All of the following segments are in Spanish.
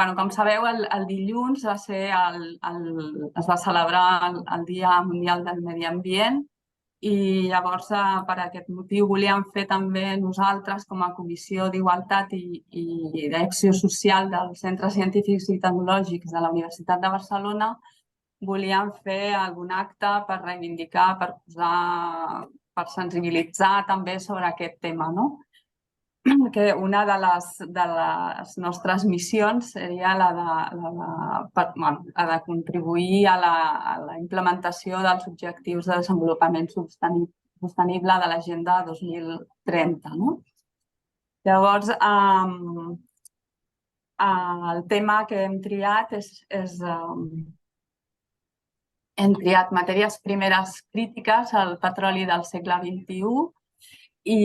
Bueno, com sabeu, el dilluns va ser es va celebrar el Dia Mundial del Medi Ambient i llavors per aquest motiu volíem fer també nosaltres com a Comissió d'Igualtat i d'Acció Social dels Centres Científics i Tecnològics de la Universitat de Barcelona, volíem fer algun acte per reivindicar, per posar, per sensibilitzar també sobre aquest tema, no? Que una de les nostres missions seria la de contribuir a la implementació dels objectius de desenvolupament sostenible de l'Agenda 2030. No? Llavors, el tema que hem triat hem triat matèries primeres crítiques al petroli del segle XXI i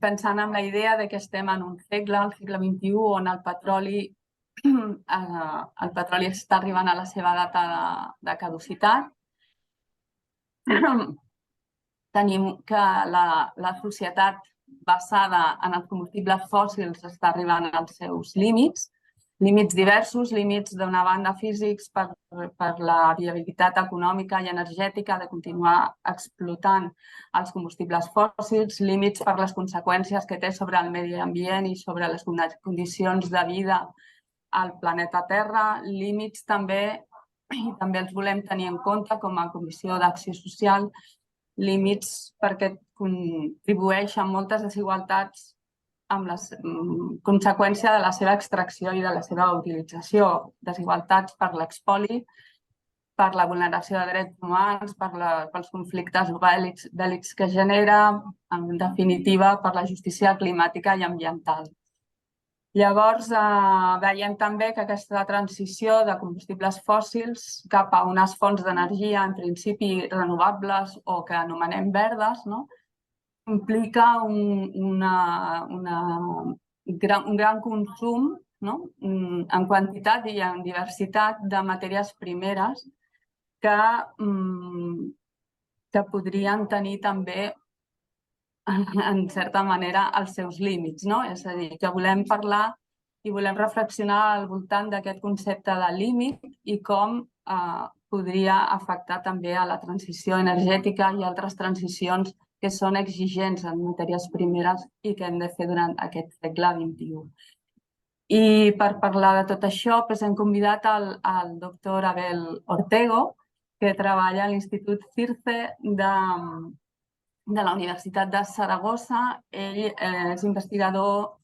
pensant en la idea de que estem en un segle, el segle XXI, on el petroli està arribant a la seva data de caducitat. Tenim que la societat basada en els combustibles fòssils està arribant als seus límits diversos, límits d'una banda físics per la viabilitat econòmica i energètica de continuar explotant els combustibles fòssils, límits per les conseqüències que té sobre el medi ambient i sobre les condicions de vida al planeta Terra, límits també, i també els volem tenir en compte com a Comissió d'Acció Social, límits perquè contribueixen moltes desigualtats amb la conseqüència de la seva extracció i de la seva utilització, desigualtats per l'espoli, per la vulneració de drets humans, pels conflictes bèl·lics que genera, en definitiva, per la justícia climàtica i ambiental. Llavors, veiem també que aquesta transició de combustibles fòssils cap a unes fonts d'energia, en principi renovables o que anomenem verdes, no? Implica un gran consum, no? En quantitat i en diversitat de matèries primeres que podrien tenir també, en certa manera, els seus límits. No? És a dir, que volem parlar i volem reflexionar al voltant d'aquest concepte de límit i com podria afectar també a la transició energètica i altres transicions que són exigents en matèries primeres i que hem de fer durant aquest segle XXI. I per parlar de tot això hem convidat el doctor Abel Ortego, que treballa a l'Institut CIRCE de la Universitat de Saragossa. Ell és investigador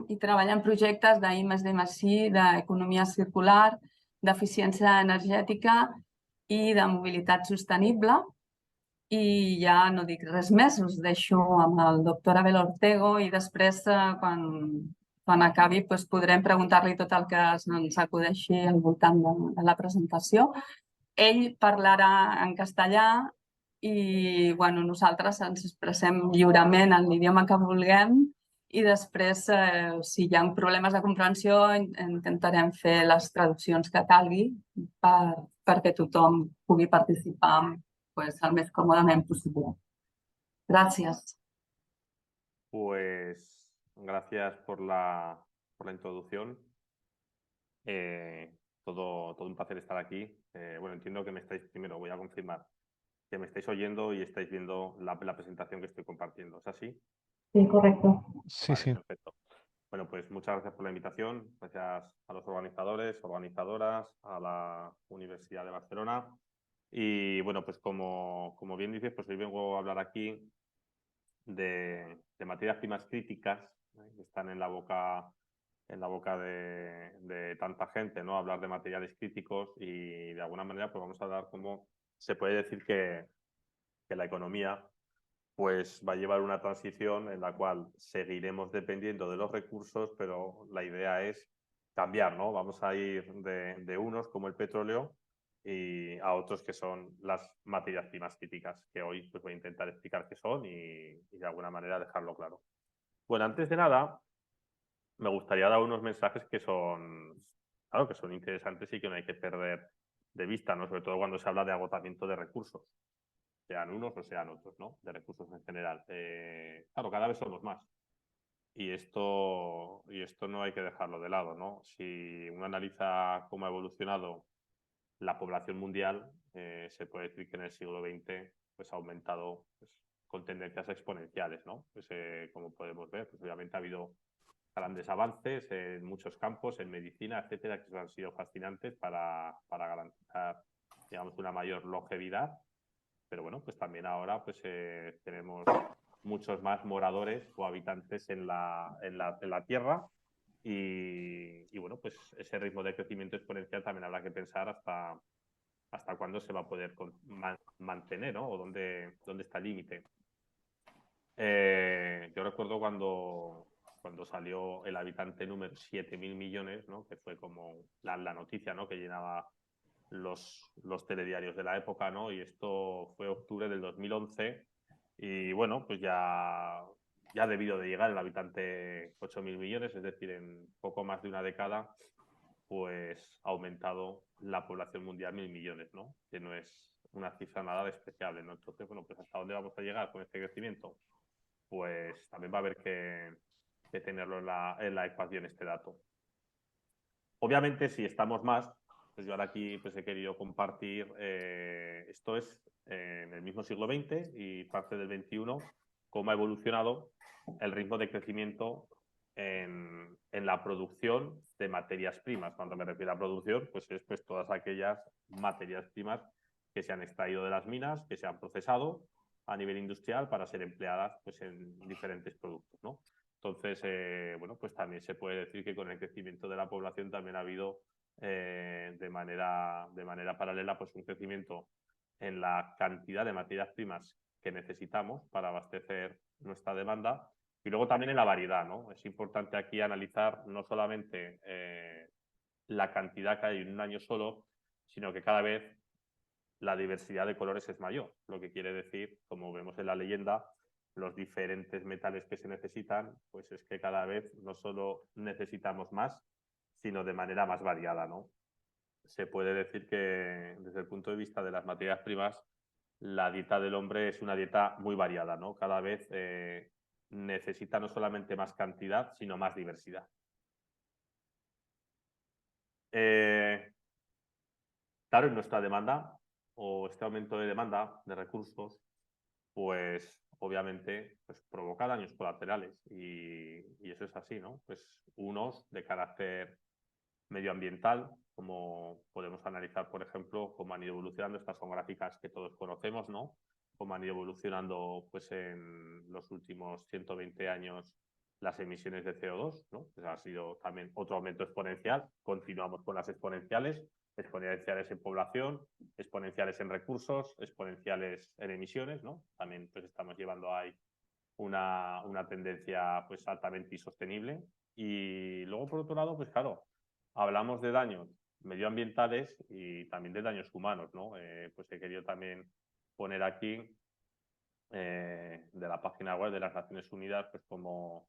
i treballa en projectes d'I+D+I, d'economia circular, d'eficiència energètica i de mobilitat sostenible. I ja no dic res més, us deixo amb el doctor Abel Ortego i després, quan acabi, podrem preguntar-li tot el que ens acudeixi al voltant de la presentació. Ell parlarà en castellà i nosaltres ens expressem lliurement en l'idioma que vulguem i després, si hi ha problemes de comprensió, intentarem fer les traduccions que calgui perquè tothom pugui participar el més cómodamente posible. Gracias. Pues gracias por la introducción. Todo un placer estar aquí. Bueno, entiendo que me estáis, primero voy a confirmar, que me estáis oyendo y estáis viendo la presentación que estoy compartiendo. ¿Es así? Sí, correcto. Sí, vale, sí. Perfecto. Bueno, pues muchas gracias por la invitación. Gracias a los organizadores, organizadoras, a la Universidad de Barcelona. Y bueno, pues como bien dices, pues hoy vengo a hablar aquí de materias primas críticas, que están en la boca de tanta gente, ¿no? Hablar de materiales críticos y de alguna manera pues vamos a hablar cómo se puede decir que la economía pues va a llevar una transición en la cual seguiremos dependiendo de los recursos, pero la idea es cambiar, ¿no? Vamos a ir de unos como el petróleo y a otros que son las materias primas críticas, que hoy pues voy a intentar explicar qué son y de alguna manera dejarlo claro. Bueno, antes de nada, me gustaría dar unos mensajes que son, claro, que son interesantes y que no hay que perder de vista, ¿no? Sobre todo cuando se habla de agotamiento de recursos, sean unos o sean otros, ¿no? De recursos en general. Claro, cada vez somos más. y esto no hay que dejarlo de lado, ¿no? Si uno analiza cómo ha evolucionado la población mundial, se puede decir que en el siglo XX pues, ha aumentado pues, con tendencias exponenciales, ¿no? Pues, como podemos ver, pues, obviamente ha habido grandes avances en muchos campos, en medicina, etcétera, que han sido fascinantes para garantizar, digamos, una mayor longevidad. Pero bueno, pues también ahora pues, tenemos muchos más moradores o habitantes en la Tierra y bueno, pues ese ritmo de crecimiento exponencial también habrá que pensar hasta cuándo se va a poder mantener, ¿no? O dónde está el límite. Yo recuerdo cuando salió el habitante número 7.000 millones, ¿no? Que fue como la noticia, ¿no? Que llenaba los telediarios de la época, ¿no? Y esto fue octubre del 2011 y bueno, pues ya ha debido de llegar el habitante 8.000 millones, es decir, en poco más de una década, pues ha aumentado la población mundial 1.000 millones, ¿no? Que no es una cifra nada despreciable, ¿no? Entonces, bueno, pues ¿hasta dónde vamos a llegar con este crecimiento? Pues también va a haber que tenerlo en la ecuación este dato. Obviamente, si estamos más, pues yo ahora aquí pues he querido compartir, esto es en el mismo siglo XX y parte del XXI, cómo ha evolucionado el ritmo de crecimiento en la producción de materias primas. Cuando me refiero a producción, pues es pues todas aquellas materias primas que se han extraído de las minas, que se han procesado a nivel industrial para ser empleadas pues, en diferentes productos, ¿no? Entonces, bueno, pues también se puede decir que con el crecimiento de la población también ha habido de manera paralela pues un crecimiento en la cantidad de materias primas que necesitamos para abastecer nuestra demanda y luego también en la variedad, ¿no? Es importante aquí analizar no solamente la cantidad que hay en un año solo, sino que cada vez la diversidad de colores es mayor, lo que quiere decir, como vemos en la leyenda, los diferentes metales que se necesitan, pues es que cada vez no solo necesitamos más, sino de manera más variada, ¿no? Se puede decir que desde el punto de vista de las materias primas, la dieta del hombre es una dieta muy variada, ¿no? Cada vez necesita no solamente más cantidad, sino más diversidad. Claro, en nuestra demanda o este aumento de demanda de recursos, pues obviamente pues, provoca daños colaterales y eso es así, ¿no? Pues unos de carácter medioambiental, como podemos analizar, por ejemplo, cómo han ido evolucionando, estas son gráficas que todos conocemos, ¿no? Cómo han ido evolucionando pues, en los últimos 120 años las emisiones de CO2, ¿no? Pues ha sido también otro aumento exponencial, continuamos con las exponenciales en población, exponenciales en recursos, exponenciales en emisiones, ¿no? También pues, estamos llevando ahí una tendencia pues, altamente insostenible. Y luego, por otro lado, pues claro, hablamos de daños medioambientales y también de daños humanos, ¿no? Pues he querido también poner aquí de la página web de las Naciones Unidas, pues como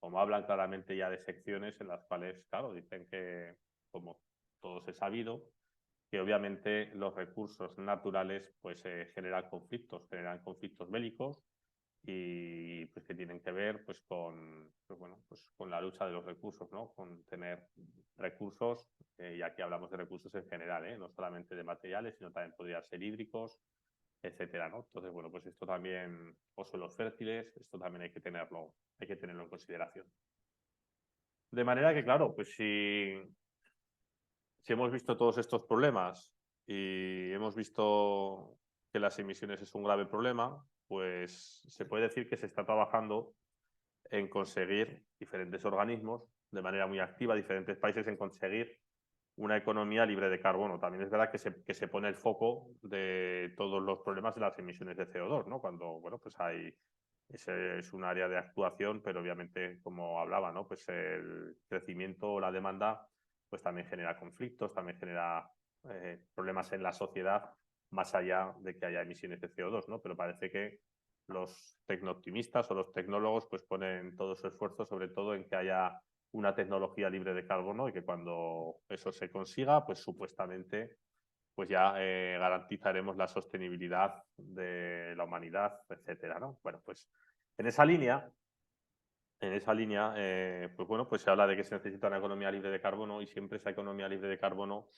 hablan claramente ya de secciones en las cuales, claro, dicen que, como todos he sabido, que obviamente los recursos naturales pues generan conflictos bélicos y pues que tienen que ver pues con la lucha de los recursos, ¿no? Con tener recursos, y aquí hablamos de recursos en general, no solamente de materiales, sino también podrían ser hídricos, etcétera, ¿no? Entonces, bueno, pues esto también, o suelos fértiles, esto también hay que tenerlo en consideración. De manera que, claro, pues si hemos visto todos estos problemas y hemos visto que las emisiones es un grave problema, pues se puede decir que se está trabajando en conseguir diferentes organismos de manera muy activa, diferentes países en conseguir una economía libre de carbono. También es verdad que se pone el foco de todos los problemas de las emisiones de CO2, ¿no? Cuando, bueno, pues ese es un área de actuación, pero obviamente, como hablaba, ¿no? Pues el crecimiento o la demanda pues también genera conflictos, también genera problemas en la sociedad, más allá de que haya emisiones de CO2, ¿no? Pero parece que los tecnooptimistas o los tecnólogos pues ponen todo su esfuerzo sobre todo en que haya una tecnología libre de carbono y que cuando eso se consiga, pues supuestamente pues ya garantizaremos la sostenibilidad de la humanidad, etcétera, ¿no? Bueno, pues en esa línea en esa línea, pues bueno, pues se habla de que se necesita una economía libre de carbono y siempre esa economía libre de carbono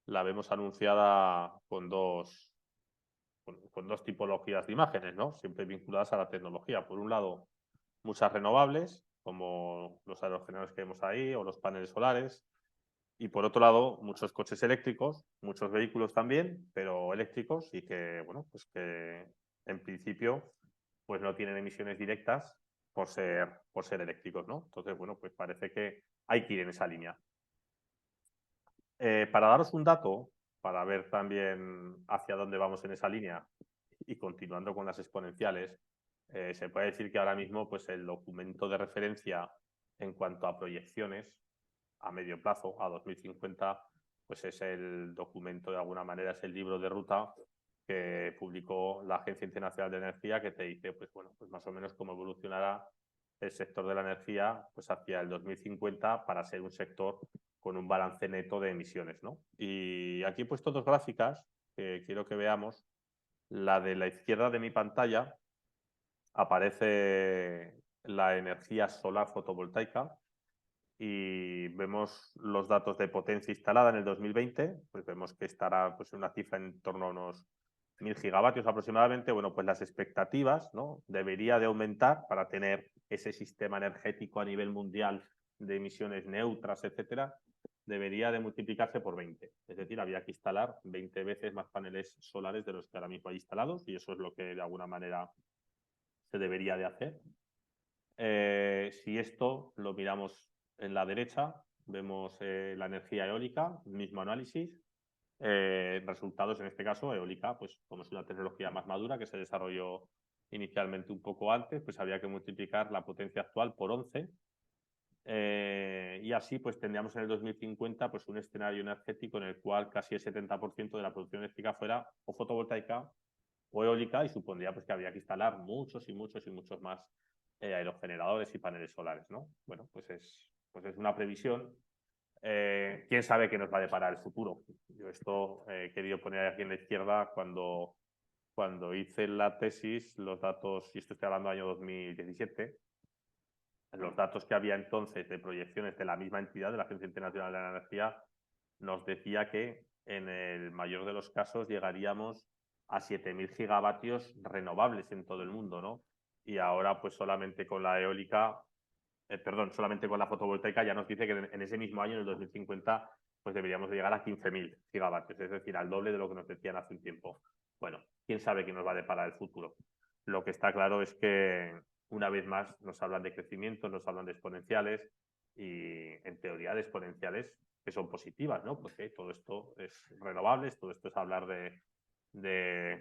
la vemos anunciada con dos tipologías de imágenes, ¿no? Siempre vinculadas a la tecnología. Por un lado, muchas renovables, como los aerogeneradores que vemos ahí o los paneles solares. Y por otro lado, muchos coches eléctricos, muchos vehículos también, pero eléctricos y que, bueno, pues que en principio pues no tienen emisiones directas por ser eléctricos, ¿no? Entonces, bueno, pues parece que hay que ir en esa línea. Para daros un dato, para ver también hacia dónde vamos en esa línea y continuando con las exponenciales, se puede decir que ahora mismo pues el documento de referencia en cuanto a proyecciones a medio plazo, a 2050, pues es el documento, de alguna manera, es el libro de ruta que publicó la Agencia Internacional de Energía, que te dice, pues bueno, pues más o menos cómo evolucionará el sector de la energía pues hacia el 2050 para ser un sector con un balance neto de emisiones, ¿no? Y aquí he puesto dos gráficas que quiero que veamos. La de la izquierda de mi pantalla aparece la energía solar fotovoltaica y vemos los datos de potencia instalada en el 2020, pues vemos que estará pues, en una cifra en torno a unos 1000 gigavatios aproximadamente. Bueno, pues las expectativas, ¿no? Debería de aumentar para tener ese sistema energético a nivel mundial de emisiones neutras, etcétera, debería de multiplicarse por 20. Es decir, había que instalar 20 veces más paneles solares de los que ahora mismo hay instalados y eso es lo que de alguna manera se debería de hacer. Si esto lo miramos en la derecha, vemos la energía eólica, mismo análisis. Resultados en este caso, eólica, pues como es una tecnología más madura que se desarrolló inicialmente un poco antes, pues había que multiplicar la potencia actual por 11. Y así pues tendríamos en el 2050 pues un escenario energético en el cual casi el 70% de la producción eléctrica fuera o fotovoltaica o eólica y supondría pues que habría que instalar muchos y muchos y muchos más aerogeneradores y paneles solares, ¿no? Bueno, pues es una previsión. ¿Quién sabe qué nos va a deparar el futuro? Yo esto he querido poner aquí en la izquierda cuando hice la tesis, los datos, y esto estoy hablando del año 2017, los datos que había entonces de proyecciones de la misma entidad, de la Agencia Internacional de la Energía, nos decía que en el mayor de los casos llegaríamos a 7000 gigavatios renovables en todo el mundo, ¿no? Y ahora pues solamente con la eólica, solamente con la fotovoltaica ya nos dice que en ese mismo año, en el 2050, pues deberíamos de llegar a 15.000 gigavatios, es decir, al doble de lo que nos decían hace un tiempo. Bueno, quién sabe qué nos va a deparar el futuro. Lo que está claro es que una vez más nos hablan de crecimiento, nos hablan de exponenciales y en teoría de exponenciales que son positivas, ¿no? Porque todo esto es renovables, todo esto es hablar de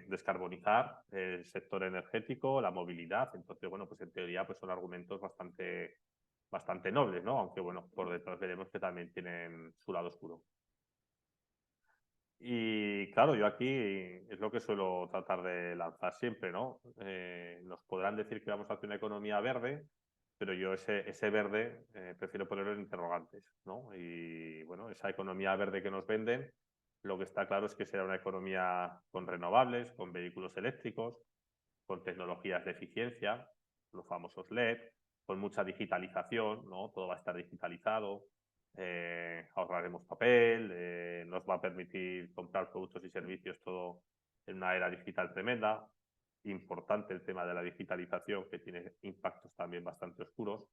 descarbonizar el sector energético, la movilidad. Entonces, bueno, pues en teoría pues son argumentos bastante nobles, ¿no? Aunque, bueno, por detrás veremos que también tienen su lado oscuro. Y claro, yo aquí es lo que suelo tratar de lanzar siempre, ¿no? Nos podrán decir que vamos a hacer una economía verde, pero yo ese verde prefiero ponerlo en interrogantes, ¿no? Y bueno, esa economía verde que nos venden, lo que está claro es que será una economía con renovables, con vehículos eléctricos, con tecnologías de eficiencia, los famosos LED, con mucha digitalización, ¿no? Todo va a estar digitalizado, ahorraremos papel, nos va a permitir comprar productos y servicios todo en una era digital tremenda. Importante el tema de la digitalización, que tiene impactos también bastante oscuros.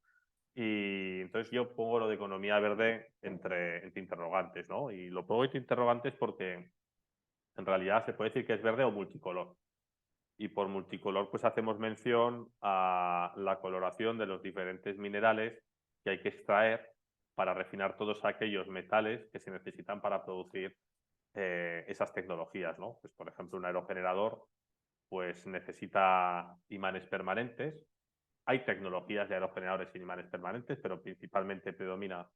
Y entonces yo pongo lo de economía verde entre interrogantes, ¿no? Y lo pongo entre interrogantes porque en realidad se puede decir que es verde o multicolor. Y por multicolor pues hacemos mención a la coloración de los diferentes minerales que hay que extraer para refinar todos aquellos metales que se necesitan para producir esas tecnologías, ¿no? Pues, por ejemplo, un aerogenerador pues necesita imanes permanentes. Hay tecnologías de aerogeneradores sin imanes permanentes, pero principalmente predomina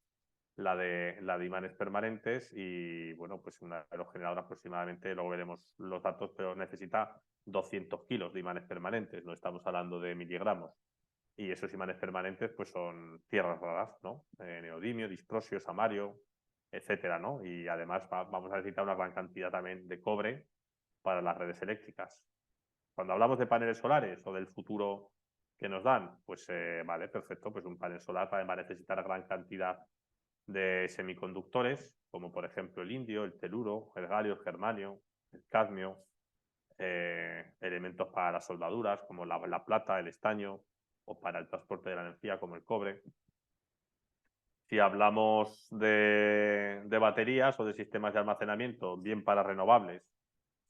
la de imanes permanentes y, bueno, pues un aerogenerador aproximadamente, luego veremos los datos, pero necesita 200 kilos de imanes permanentes, no estamos hablando de miligramos. Y esos imanes permanentes pues son tierras raras, ¿no? Neodimio, disprosio, samario, etcétera, ¿no? Y además vamos a necesitar una gran cantidad también de cobre para las redes eléctricas. Cuando hablamos de paneles solares o del futuro que nos dan? Pues vale, perfecto, pues un panel solar va a necesitar gran cantidad de semiconductores, como por ejemplo el indio, el teluro, el galio, el germanio, el cadmio, elementos para las soldaduras, como la plata, el estaño, o para el transporte de la energía, como el cobre. Si hablamos de baterías o de sistemas de almacenamiento, bien para renovables,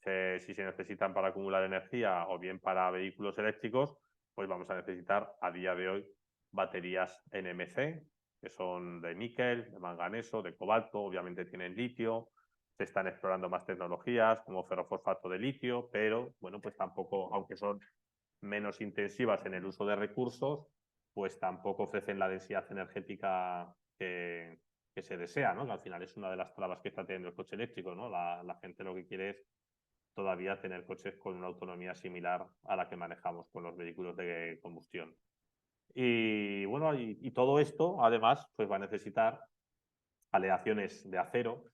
si se necesitan para acumular energía o bien para vehículos eléctricos, pues vamos a necesitar a día de hoy baterías NMC, que son de níquel, de manganeso, de cobalto, obviamente tienen litio. Se están explorando más tecnologías como ferrofosfato de litio, pero bueno, pues tampoco, aunque son menos intensivas en el uso de recursos, pues tampoco ofrecen la densidad energética que se desea, ¿no? Que al final es una de las trabas que está teniendo el coche eléctrico, ¿no? La gente lo que quiere es todavía tener coches con una autonomía similar a la que manejamos con los vehículos de combustión. Y bueno, y todo esto, además, pues va a necesitar aleaciones de acero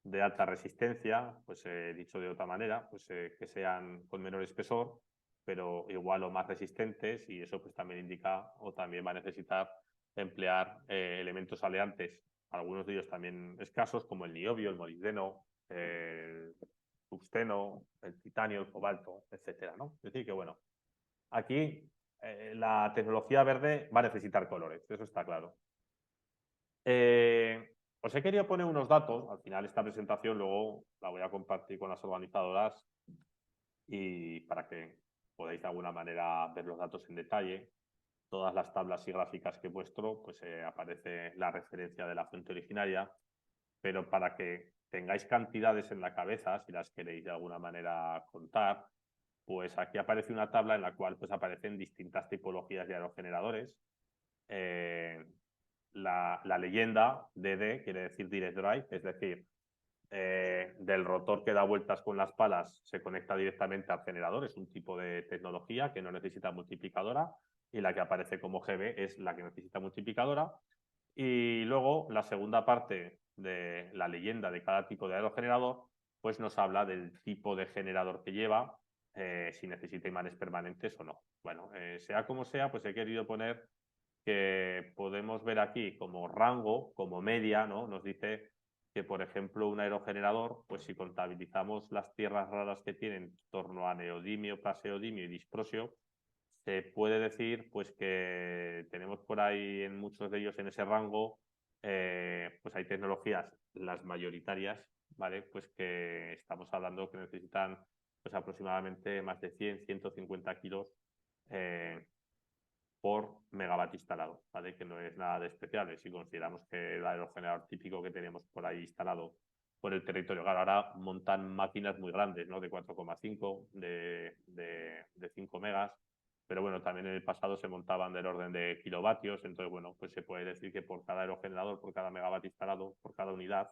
de alta resistencia, pues dicho de otra manera, pues que sean con menor espesor, pero igual o más resistentes, y eso pues también indica o también va a necesitar emplear elementos aleantes, algunos de ellos también escasos, como el niobio, el molibdeno, el tungsteno, el titanio, el cobalto, etcétera, ¿no? Es decir, que bueno, aquí la tecnología verde va a necesitar colores, eso está claro. Os he querido poner unos datos, al final esta presentación luego la voy a compartir con las organizadoras y para que podáis de alguna manera ver los datos en detalle. Todas las tablas y gráficas que muestro, pues aparece la referencia de la fuente originaria, pero para que tengáis cantidades en la cabeza, si las queréis de alguna manera contar, pues aquí aparece una tabla en la cual pues aparecen distintas tipologías de aerogeneradores. La leyenda DD quiere decir direct drive, es decir, del rotor que da vueltas con las palas se conecta directamente al generador, es un tipo de tecnología que no necesita multiplicadora, y la que aparece como GB es la que necesita multiplicadora. Y luego la segunda parte de la leyenda de cada tipo de aerogenerador pues nos habla del tipo de generador que lleva, si necesita imanes permanentes o no. Bueno, sea como sea, pues he querido poner que podemos ver aquí como rango, como media, ¿no? Nos dice que, por ejemplo, un aerogenerador, pues si contabilizamos las tierras raras que tienen en torno a neodimio, praseodimio y disprosio, se puede decir pues que tenemos por ahí en muchos de ellos en ese rango, pues hay tecnologías, las mayoritarias, ¿vale? Pues que estamos hablando que necesitan pues aproximadamente más de 100, 150 kilos por megavatio instalado, ¿vale? Que no es nada de especial. Si consideramos que el aerogenerador típico que tenemos por ahí instalado por el territorio, claro, ahora montan máquinas muy grandes, ¿no? De 4,5, de 5 megas, pero bueno, también en el pasado se montaban del orden de kilovatios, entonces bueno, pues se puede decir que por cada aerogenerador, por cada megavatio instalado, por cada unidad,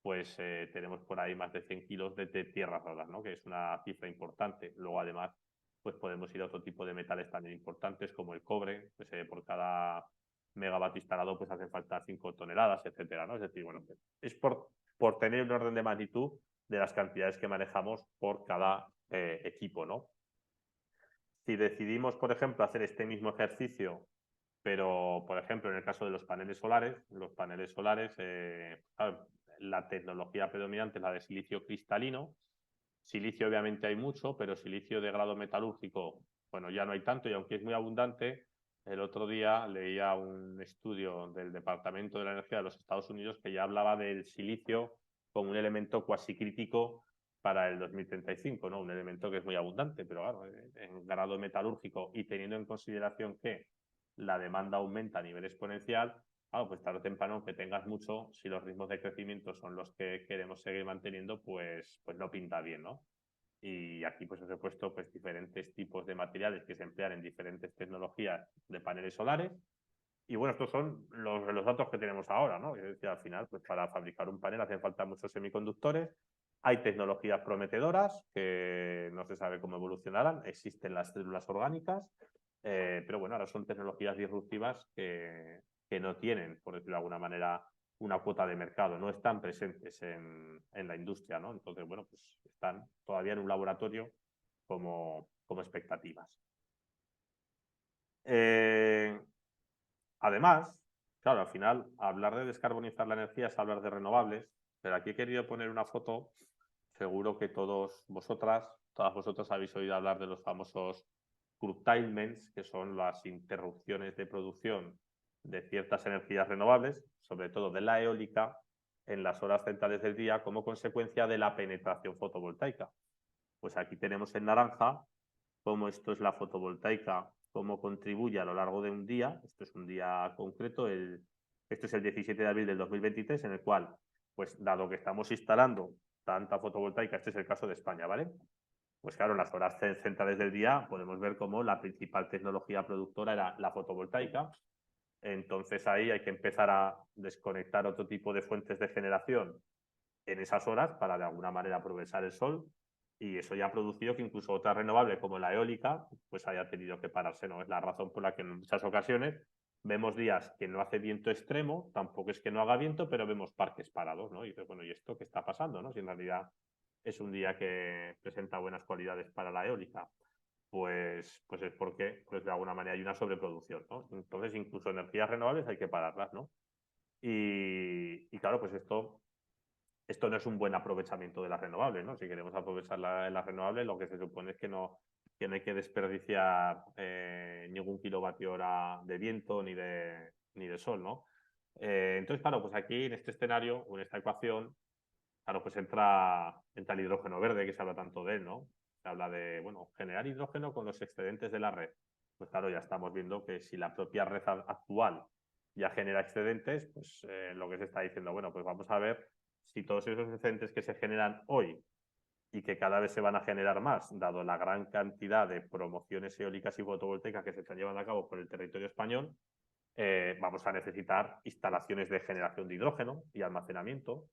pues tenemos por ahí más de 100 kilos de tierras raras, ¿no? Que es una cifra importante. Luego, además, pues podemos ir a otro tipo de metales también importantes, como el cobre, pues por cada megavatio instalado pues hacen falta 5 toneladas, etcétera, ¿no? Es decir, bueno, es por tener un orden de magnitud de las cantidades que manejamos por cada equipo, ¿no? Si decidimos, por ejemplo, hacer este mismo ejercicio, pero, por ejemplo, en el caso de los paneles solares, claro, la tecnología predominante es la de silicio cristalino. Silicio obviamente hay mucho, pero silicio de grado metalúrgico, bueno, ya no hay tanto, y aunque es muy abundante, el otro día leía un estudio del Departamento de la Energía de los Estados Unidos que ya hablaba del silicio como un elemento cuasi crítico para el 2035, ¿no? Un elemento que es muy abundante, pero claro, en grado metalúrgico y teniendo en consideración que la demanda aumenta a nivel exponencial, claro, pues tarde o temprano que tengas mucho, si los ritmos de crecimiento son los que queremos seguir manteniendo, pues no pinta bien, ¿no? Y aquí pues os he puesto pues diferentes tipos de materiales que se emplean en diferentes tecnologías de paneles solares. Y bueno, estos son los datos que tenemos ahora, ¿no? Es decir, al final, pues para fabricar un panel hacen falta muchos semiconductores. Hay tecnologías prometedoras que no se sabe cómo evolucionarán. Existen las células orgánicas, pero bueno, ahora son tecnologías disruptivas que no tienen, por decirlo de alguna manera, una cuota de mercado, no están presentes en la industria, ¿no? Entonces, bueno, pues están todavía en un laboratorio como expectativas. Además, claro, al final, hablar de descarbonizar la energía es hablar de renovables, pero aquí he querido poner una foto. Seguro que todas vosotras habéis oído hablar de los famosos curtailments, que son las interrupciones de producción de ciertas energías renovables, sobre todo de la eólica, en las horas centrales del día como consecuencia de la penetración fotovoltaica. Pues aquí tenemos en naranja cómo esto es la fotovoltaica, cómo contribuye a lo largo de un día. Esto es un día concreto, esto es el 17 de abril del 2023, en el cual, pues dado que estamos instalando tanta fotovoltaica, este es el caso de España, ¿vale? Pues claro, en las horas centrales del día podemos ver cómo la principal tecnología productora era la fotovoltaica. Entonces ahí hay que empezar a desconectar otro tipo de fuentes de generación en esas horas para de alguna manera aprovechar el sol, y eso ya ha producido que incluso otra renovable como la eólica pues haya tenido que pararse, ¿no? Es la razón por la que en muchas ocasiones vemos días que no hace viento extremo, tampoco es que no haga viento, pero vemos parques parados, ¿no? Y dices, bueno, ¿y esto qué está pasando, no? Si en realidad es un día que presenta buenas cualidades para la eólica. Pues es porque pues de alguna manera hay una sobreproducción, ¿no? Entonces incluso energías renovables hay que pararlas, ¿no? Y claro, pues esto no es un buen aprovechamiento de las renovables, ¿no? Si queremos aprovechar las renovables, lo que se supone es que no hay que desperdiciar ningún kilovatio hora de viento ni de sol, ¿no? Entonces, claro, pues aquí en este escenario o en esta ecuación, claro, pues entra el hidrógeno verde, que se habla tanto de él, ¿no? Se habla de, bueno, generar hidrógeno con los excedentes de la red. Pues claro, ya estamos viendo que si la propia red actual ya genera excedentes, pues lo que se está diciendo, bueno, pues vamos a ver si todos esos excedentes que se generan hoy y que cada vez se van a generar más, dado la gran cantidad de promociones eólicas y fotovoltaicas que se están llevando a cabo por el territorio español, vamos a necesitar instalaciones de generación de hidrógeno y almacenamiento.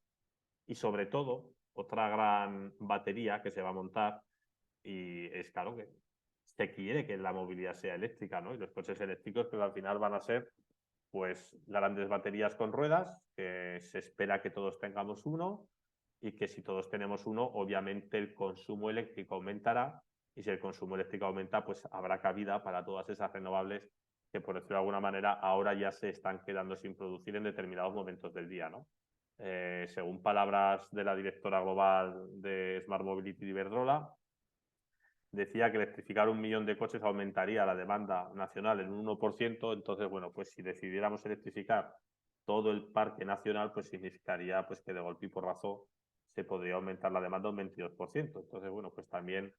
Y sobre todo, otra gran batería que se va a montar, y es claro que se quiere que la movilidad sea eléctrica, ¿no? Y los coches eléctricos pues al final van a ser pues grandes baterías con ruedas, que se espera que todos tengamos uno, y que si todos tenemos uno, obviamente el consumo eléctrico aumentará, y si el consumo eléctrico aumenta, pues habrá cabida para todas esas renovables que, por decirlo de alguna manera, ahora ya se están quedando sin producir en determinados momentos del día, ¿no? Según palabras de la directora global de Smart Mobility de Iberdrola, decía que electrificar 1 millón de coches aumentaría la demanda nacional en un 1%. Entonces, bueno, pues si decidiéramos electrificar todo el parque nacional, pues significaría pues que de golpe y porrazo se podría aumentar la demanda un 22%. Entonces, bueno, pues también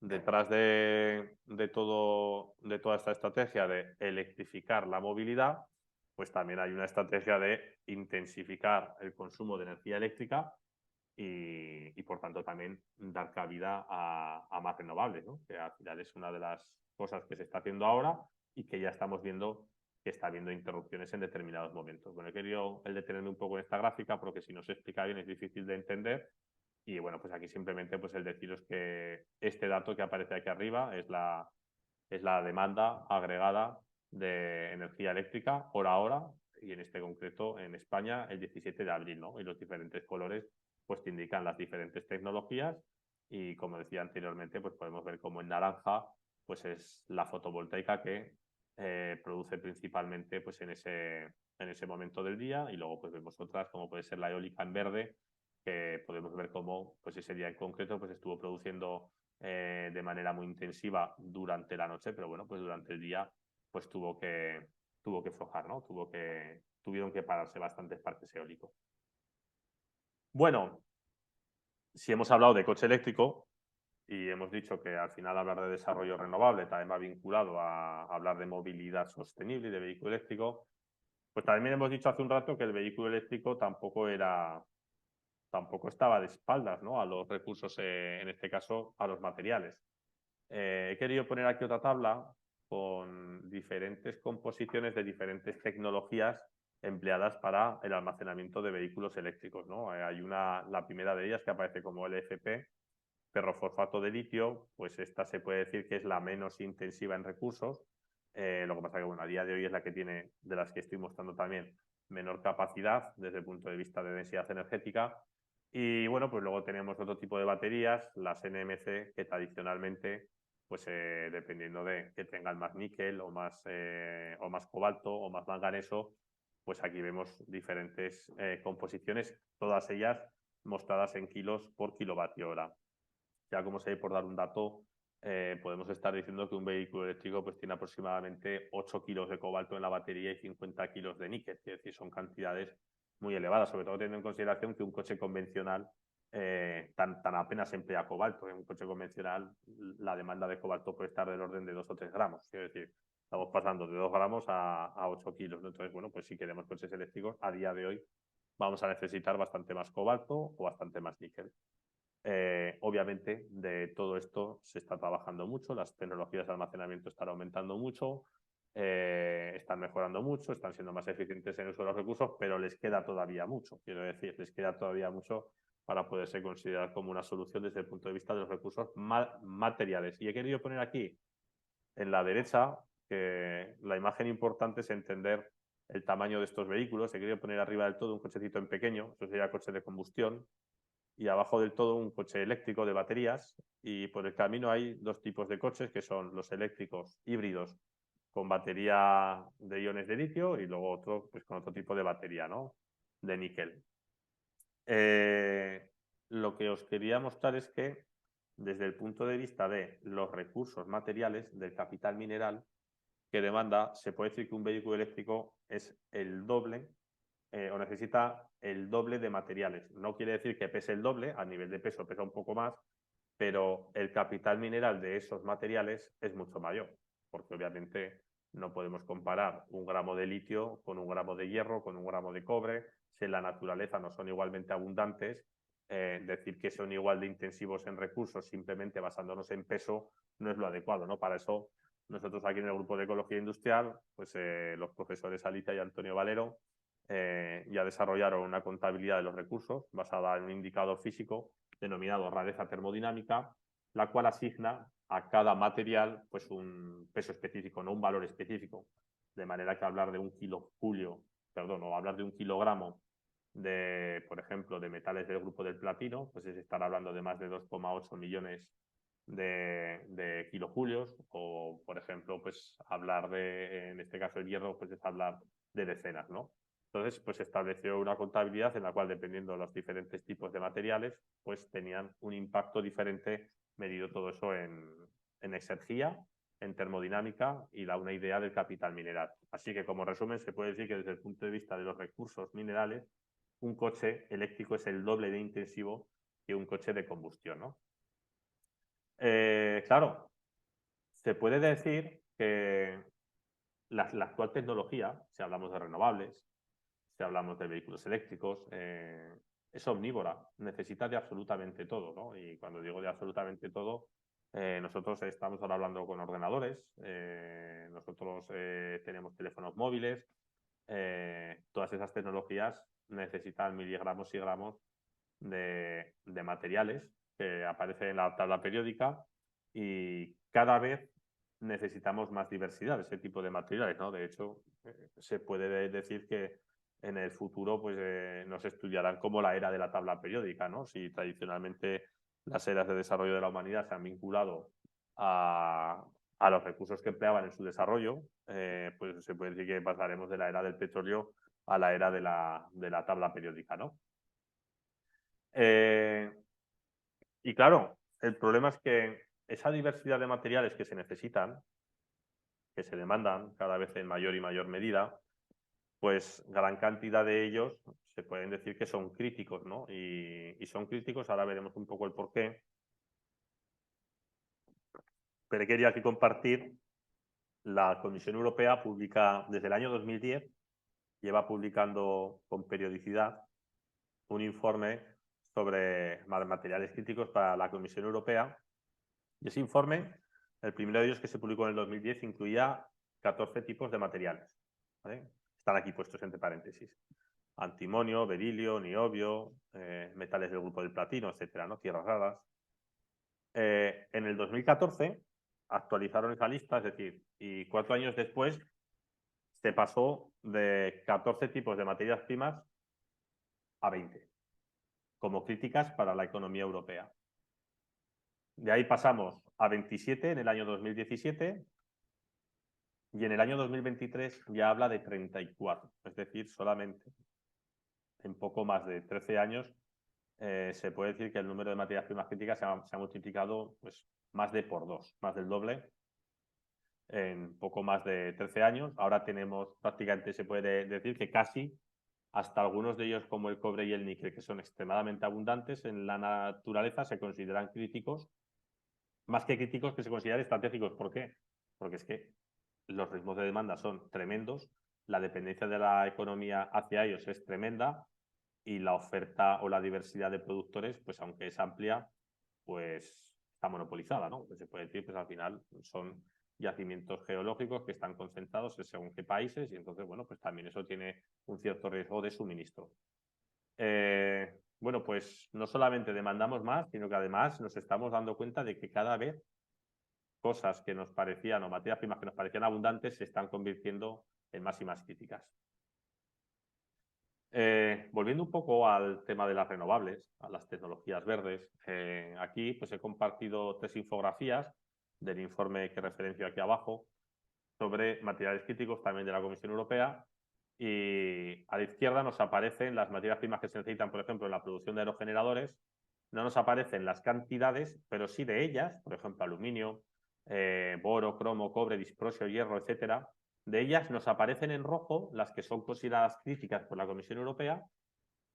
detrás de toda esta estrategia de electrificar la movilidad, pues también hay una estrategia de intensificar el consumo de energía eléctrica y por tanto también dar cabida a más renovables, ¿no? Que al final es una de las cosas que se está haciendo ahora y que ya estamos viendo que está habiendo interrupciones en determinados momentos. Bueno, he querido detenerme un poco en esta gráfica porque si no se explica bien es difícil de entender. Y bueno, pues aquí simplemente pues el deciros que este dato que aparece aquí arriba es la demanda agregada de energía eléctrica hora a hora, y en este concreto en España el 17 de abril, ¿no? Y los diferentes colores pues te indican las diferentes tecnologías, y como decía anteriormente, pues podemos ver como en naranja pues es la fotovoltaica que produce principalmente pues en ese momento del día, y luego pues vemos otras como puede ser la eólica en verde, que podemos ver cómo pues ese día en concreto pues estuvo produciendo de manera muy intensiva durante la noche, pero bueno, pues durante el día pues tuvo que aflojar, ¿no? Tuvieron que pararse bastantes parques eólicos. Bueno, si hemos hablado de coche eléctrico y hemos dicho que al final hablar de desarrollo renovable también va vinculado a hablar de movilidad sostenible y de vehículo eléctrico, pues también hemos dicho hace un rato que el vehículo eléctrico tampoco estaba de espaldas, ¿no? A los recursos, en este caso a los materiales. He querido poner aquí otra tabla con diferentes composiciones de diferentes tecnologías empleadas para el almacenamiento de vehículos eléctricos, ¿no? La primera de ellas que aparece como LFP, ferrofosfato de litio, pues esta se puede decir que es la menos intensiva en recursos. Lo que pasa que, bueno, a día de hoy es la que tiene, de las que estoy mostrando también, menor capacidad desde el punto de vista de densidad energética. Y bueno, pues luego tenemos otro tipo de baterías, las NMC, que tradicionalmente pues dependiendo de que tengan más níquel o más cobalto o más manganeso, pues aquí vemos diferentes composiciones, todas ellas mostradas en kilos por kilovatio hora. Ya como sé, por dar un dato, podemos estar diciendo que un vehículo eléctrico pues tiene aproximadamente 8 kilos de cobalto en la batería y 50 kilos de níquel, es decir, son cantidades muy elevadas, sobre todo teniendo en consideración que un coche convencional tan apenas emplea cobalto. En un coche convencional la demanda de cobalto puede estar del orden de 2 o 3 gramos, es decir, estamos pasando de 2 gramos a 8 kilos, ¿no? Entonces, bueno, pues si queremos coches eléctricos, a día de hoy vamos a necesitar bastante más cobalto o bastante más níquel. Obviamente, de todo esto se está trabajando mucho, las tecnologías de almacenamiento están aumentando mucho, están mejorando mucho, están siendo más eficientes en el uso de los recursos, pero les queda todavía mucho, quiero decir, les queda todavía mucho para poderse considerar como una solución desde el punto de vista de los recursos materiales. Y he querido poner aquí, en la derecha, que la imagen importante es entender el tamaño de estos vehículos. He querido poner arriba del todo un cochecito en pequeño, eso sería coche de combustión, y abajo del todo un coche eléctrico de baterías, y por el camino hay dos tipos de coches que son los eléctricos híbridos con batería de iones de litio y luego otro pues con otro tipo de batería, ¿no? De níquel. Lo que os quería mostrar es que desde el punto de vista de los recursos materiales, del capital mineral que demanda, se puede decir que un vehículo eléctrico es el doble o necesita el doble de materiales. No quiere decir que pese el doble, a nivel de peso pesa un poco más, pero el capital mineral de esos materiales es mucho mayor, porque obviamente no podemos comparar un gramo de litio con un gramo de hierro, con un gramo de cobre, si en la naturaleza no son igualmente abundantes. Decir que son igual de intensivos en recursos simplemente basándonos en peso no es lo adecuado, ¿no? Para eso nosotros aquí en el grupo de Ecología Industrial, pues los profesores Alicia y Antonio Valero ya desarrollaron una contabilidad de los recursos basada en un indicador físico denominado rareza termodinámica, la cual asigna a cada material pues un peso específico, no un valor específico, de manera que hablar de un kilojulio, perdón, o hablar de un kilogramo de, por ejemplo, de metales del grupo del platino, pues es estar hablando de más de 2,8 millones de kilojulios, o por ejemplo, pues hablar de, en este caso el hierro, pues es hablar de decenas, ¿no? Entonces, pues se estableció una contabilidad en la cual, dependiendo de los diferentes tipos de materiales, pues tenían un impacto diferente, medido todo eso en exergía, en termodinámica y da una idea del capital mineral. Así que, como resumen, se puede decir que desde el punto de vista de los recursos minerales, un coche eléctrico es el doble de intensivo que un coche de combustión, ¿no? Claro, se puede decir que la actual tecnología, si hablamos de renovables, si hablamos de vehículos eléctricos, es omnívora, necesita de absolutamente todo, ¿no? Y cuando digo de absolutamente todo, nosotros estamos ahora hablando con ordenadores, nosotros tenemos teléfonos móviles, todas esas tecnologías necesitan miligramos y gramos de materiales que aparecen en la tabla periódica, y cada vez necesitamos más diversidad de ese tipo de materiales, ¿no? De hecho, se puede decir que en el futuro pues, nos estudiarán como la era de la tabla periódica, ¿no? Si tradicionalmente las eras de desarrollo de la humanidad se han vinculado a los recursos que empleaban en su desarrollo, pues se puede decir que pasaremos de la era del petróleo a la era de la tabla periódica, ¿no? Y claro, el problema es que esa diversidad de materiales que se necesitan, que se demandan cada vez en mayor y mayor medida, pues gran cantidad de ellos se pueden decir que son críticos, ¿no? Y son críticos, ahora veremos un poco el porqué. Pero quería aquí compartir, la Comisión Europea publica desde el año 2010, lleva publicando con periodicidad un informe sobre materiales críticos para la Comisión Europea. Y ese informe, el primero de ellos, que se publicó en el 2010, incluía 14 tipos de materiales, ¿vale? Están aquí puestos entre paréntesis: antimonio, berilio, niobio, metales del grupo del platino, etcétera, ¿no? Tierras raras. En el 2014 actualizaron esa lista, es decir, y 4 años después se pasó de 14 tipos de materias primas a 20, como críticas para la economía europea. De ahí pasamos a 27 en el año 2017 y en el año 2023 ya habla de 34, es decir, solamente en poco más de 13 años se puede decir que el número de materias primas críticas se ha multiplicado pues, más de por 2, más del doble en poco más de 13 años. Ahora tenemos prácticamente, se puede decir que casi hasta algunos de ellos como el cobre y el níquel, que son extremadamente abundantes en la naturaleza, se consideran críticos, más que críticos que se consideran estratégicos. ¿Por qué? Porque es que los ritmos de demanda son tremendos, la dependencia de la economía hacia ellos es tremenda y la oferta o la diversidad de productores, pues aunque es amplia, pues está monopolizada, ¿no? Pues se puede decir, pues al final son yacimientos geológicos que están concentrados en según qué países y entonces, bueno, pues también eso tiene un cierto riesgo de suministro. Bueno, pues no solamente demandamos más, sino que además nos estamos dando cuenta de que cada vez cosas que nos parecían, o materias primas que nos parecían abundantes, se están convirtiendo en más y más críticas. Volviendo un poco al tema de las renovables, a las tecnologías verdes, aquí pues he compartido 3 infografías del informe que referencio aquí abajo sobre materiales críticos también de la Comisión Europea y a la izquierda nos aparecen las materias primas que se necesitan, por ejemplo, en la producción de aerogeneradores. No nos aparecen las cantidades, pero sí de ellas, por ejemplo, aluminio, boro, cromo, cobre, disprosio, hierro, etcétera. De ellas nos aparecen en rojo las que son consideradas críticas por la Comisión Europea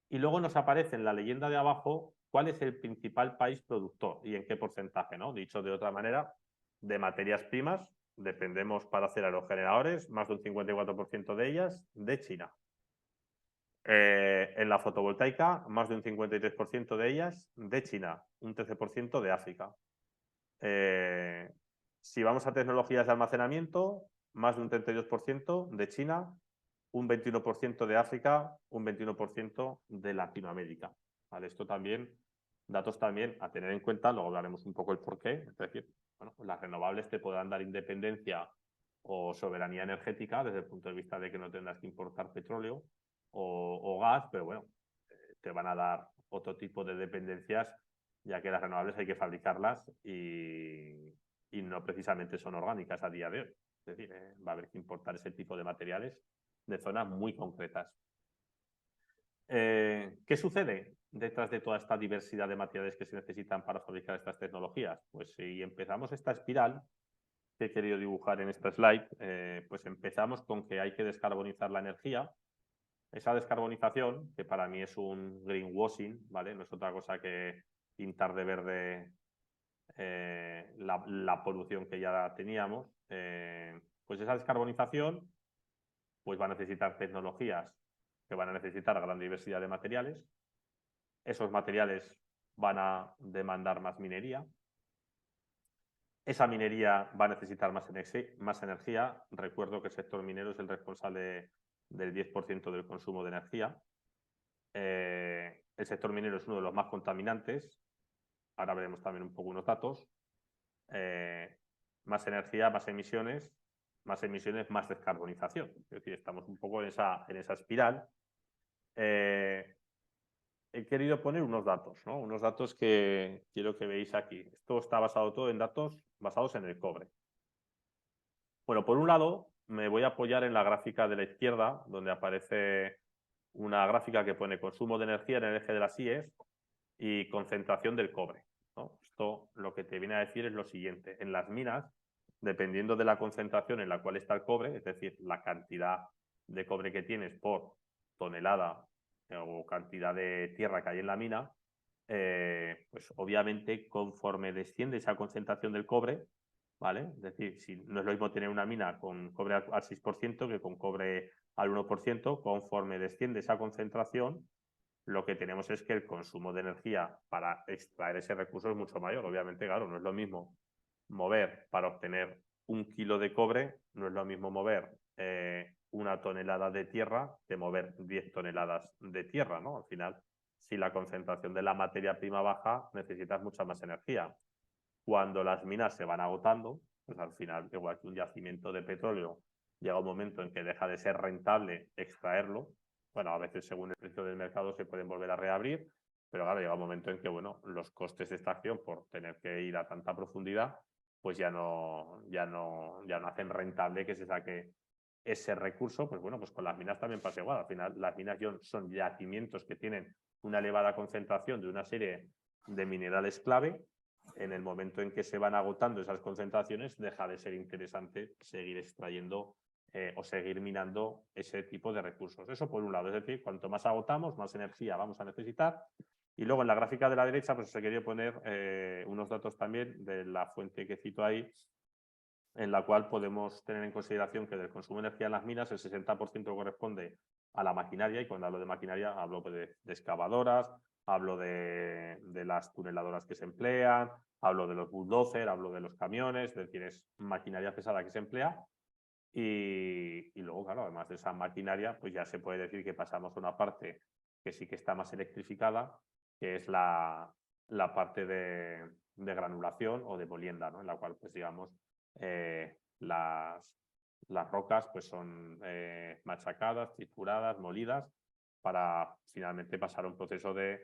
y luego nos aparece en la leyenda de abajo cuál es el principal país productor y en qué porcentaje, ¿no? Dicho de otra manera, de materias primas dependemos para hacer aerogeneradores, más de un 54% de ellas de China. En la fotovoltaica, más de un 53% de ellas de China, un 13% de África. Si vamos a tecnologías de almacenamiento, más de un 32% de China, un 21% de África, un 21% de Latinoamérica. ¿Vale? Esto también, datos también a tener en cuenta, luego hablaremos un poco el porqué. Es decir, bueno, las renovables te podrán dar independencia o soberanía energética desde el punto de vista de que no tendrás que importar petróleo o gas, pero bueno, te van a dar otro tipo de dependencias, ya que las renovables hay que fabricarlas y no precisamente son orgánicas a día de hoy. Es decir, va a haber que importar ese tipo de materiales de zonas muy concretas. ¿Qué sucede detrás de toda esta diversidad de materiales que se necesitan para fabricar estas tecnologías? Pues si empezamos esta espiral que he querido dibujar en esta slide, pues empezamos con que hay que descarbonizar la energía. Esa descarbonización, que para mí es un greenwashing, ¿vale? No es otra cosa que pintar de verde la polución que ya teníamos, pues esa descarbonización pues va a necesitar tecnologías que van a necesitar gran diversidad de materiales. Esos materiales van a demandar más minería. Esa minería va a necesitar más energía. Recuerdo que el sector minero es el responsable del 10% del consumo de energía. El sector minero es uno de los más contaminantes. Ahora veremos también un poco unos datos. Más energía, más emisiones, más descarbonización. Es decir, estamos un poco en esa espiral. He querido poner unos datos, ¿no? Unos datos que quiero que veáis aquí. Esto está basado todo en datos basados en el cobre. Bueno, por un lado, me voy a apoyar en la gráfica de la izquierda, donde aparece una gráfica que pone consumo de energía en el eje de las IES y concentración del cobre, ¿no? Esto lo que te viene a decir es lo siguiente. En las minas, dependiendo de la concentración en la cual está el cobre, es decir, la cantidad de cobre que tienes por tonelada o cantidad de tierra que hay en la mina, pues obviamente conforme desciende esa concentración del cobre, ¿vale? Es decir, si no es lo mismo tener una mina con cobre al 6% que con cobre al 1%, conforme desciende esa concentración, lo que tenemos es que el consumo de energía para extraer ese recurso es mucho mayor. Obviamente, claro, no es lo mismo mover para obtener 1 kilo de cobre, no es lo mismo mover 1 tonelada de tierra que mover 10 toneladas de tierra, ¿no? Al final, si la concentración de la materia prima baja, necesitas mucha más energía. Cuando las minas se van agotando, pues al final, igual que un yacimiento de petróleo, llega un momento en que deja de ser rentable extraerlo. Bueno, a veces según el precio del mercado se pueden volver a reabrir, pero claro, llega un momento en que, bueno, los costes de extracción por tener que ir a tanta profundidad, pues ya no hacen rentable que se saque ese recurso. Pues bueno, pues con las minas también pasa igual. Al final, las minas son yacimientos que tienen una elevada concentración de una serie de minerales clave. En el momento en que se van agotando esas concentraciones, deja de ser interesante seguir extrayendo o seguir minando ese tipo de recursos. Eso por un lado, es decir, cuanto más agotamos, más energía vamos a necesitar. Y luego en la gráfica de la derecha, pues se quería poner unos datos también de la fuente que cito ahí, en la cual podemos tener en consideración que del consumo de energía en las minas el 60% corresponde a la maquinaria, y cuando hablo de maquinaria hablo de excavadoras, hablo de las tuneladoras que se emplean, hablo de los bulldozers, hablo de los camiones, es decir, es maquinaria pesada que se emplea. Y luego, claro, además de esa maquinaria, pues ya se puede decir que pasamos a una parte que sí que está más electrificada, que es la parte de granulación o de molienda, ¿no? En la cual, pues digamos, las rocas pues son machacadas, trituradas, molidas, para finalmente pasar a un proceso de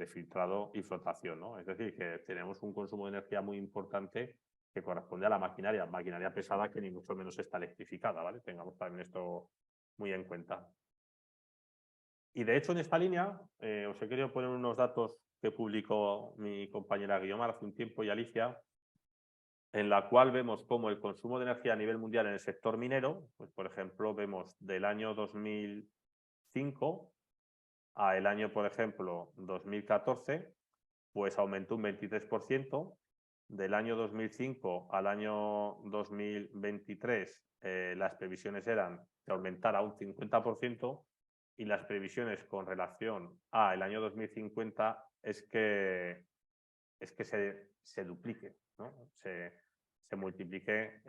filtrado y flotación, ¿no? Es decir, que tenemos un consumo de energía muy importante que corresponde a la maquinaria pesada, que ni mucho menos está electrificada, ¿vale? Tengamos también esto muy en cuenta. Y de hecho, en esta línea, os he querido poner unos datos que publicó mi compañera Guiomar hace un tiempo y Alicia, en la cual vemos cómo el consumo de energía a nivel mundial en el sector minero, pues por ejemplo, vemos del año 2005 a el año, por ejemplo, 2014, pues aumentó un 23%. Del año 2005 al año 2023, las previsiones eran que aumentara un 50%, y las previsiones con relación al año 2050 es que se duplique, ¿no? Se multiplique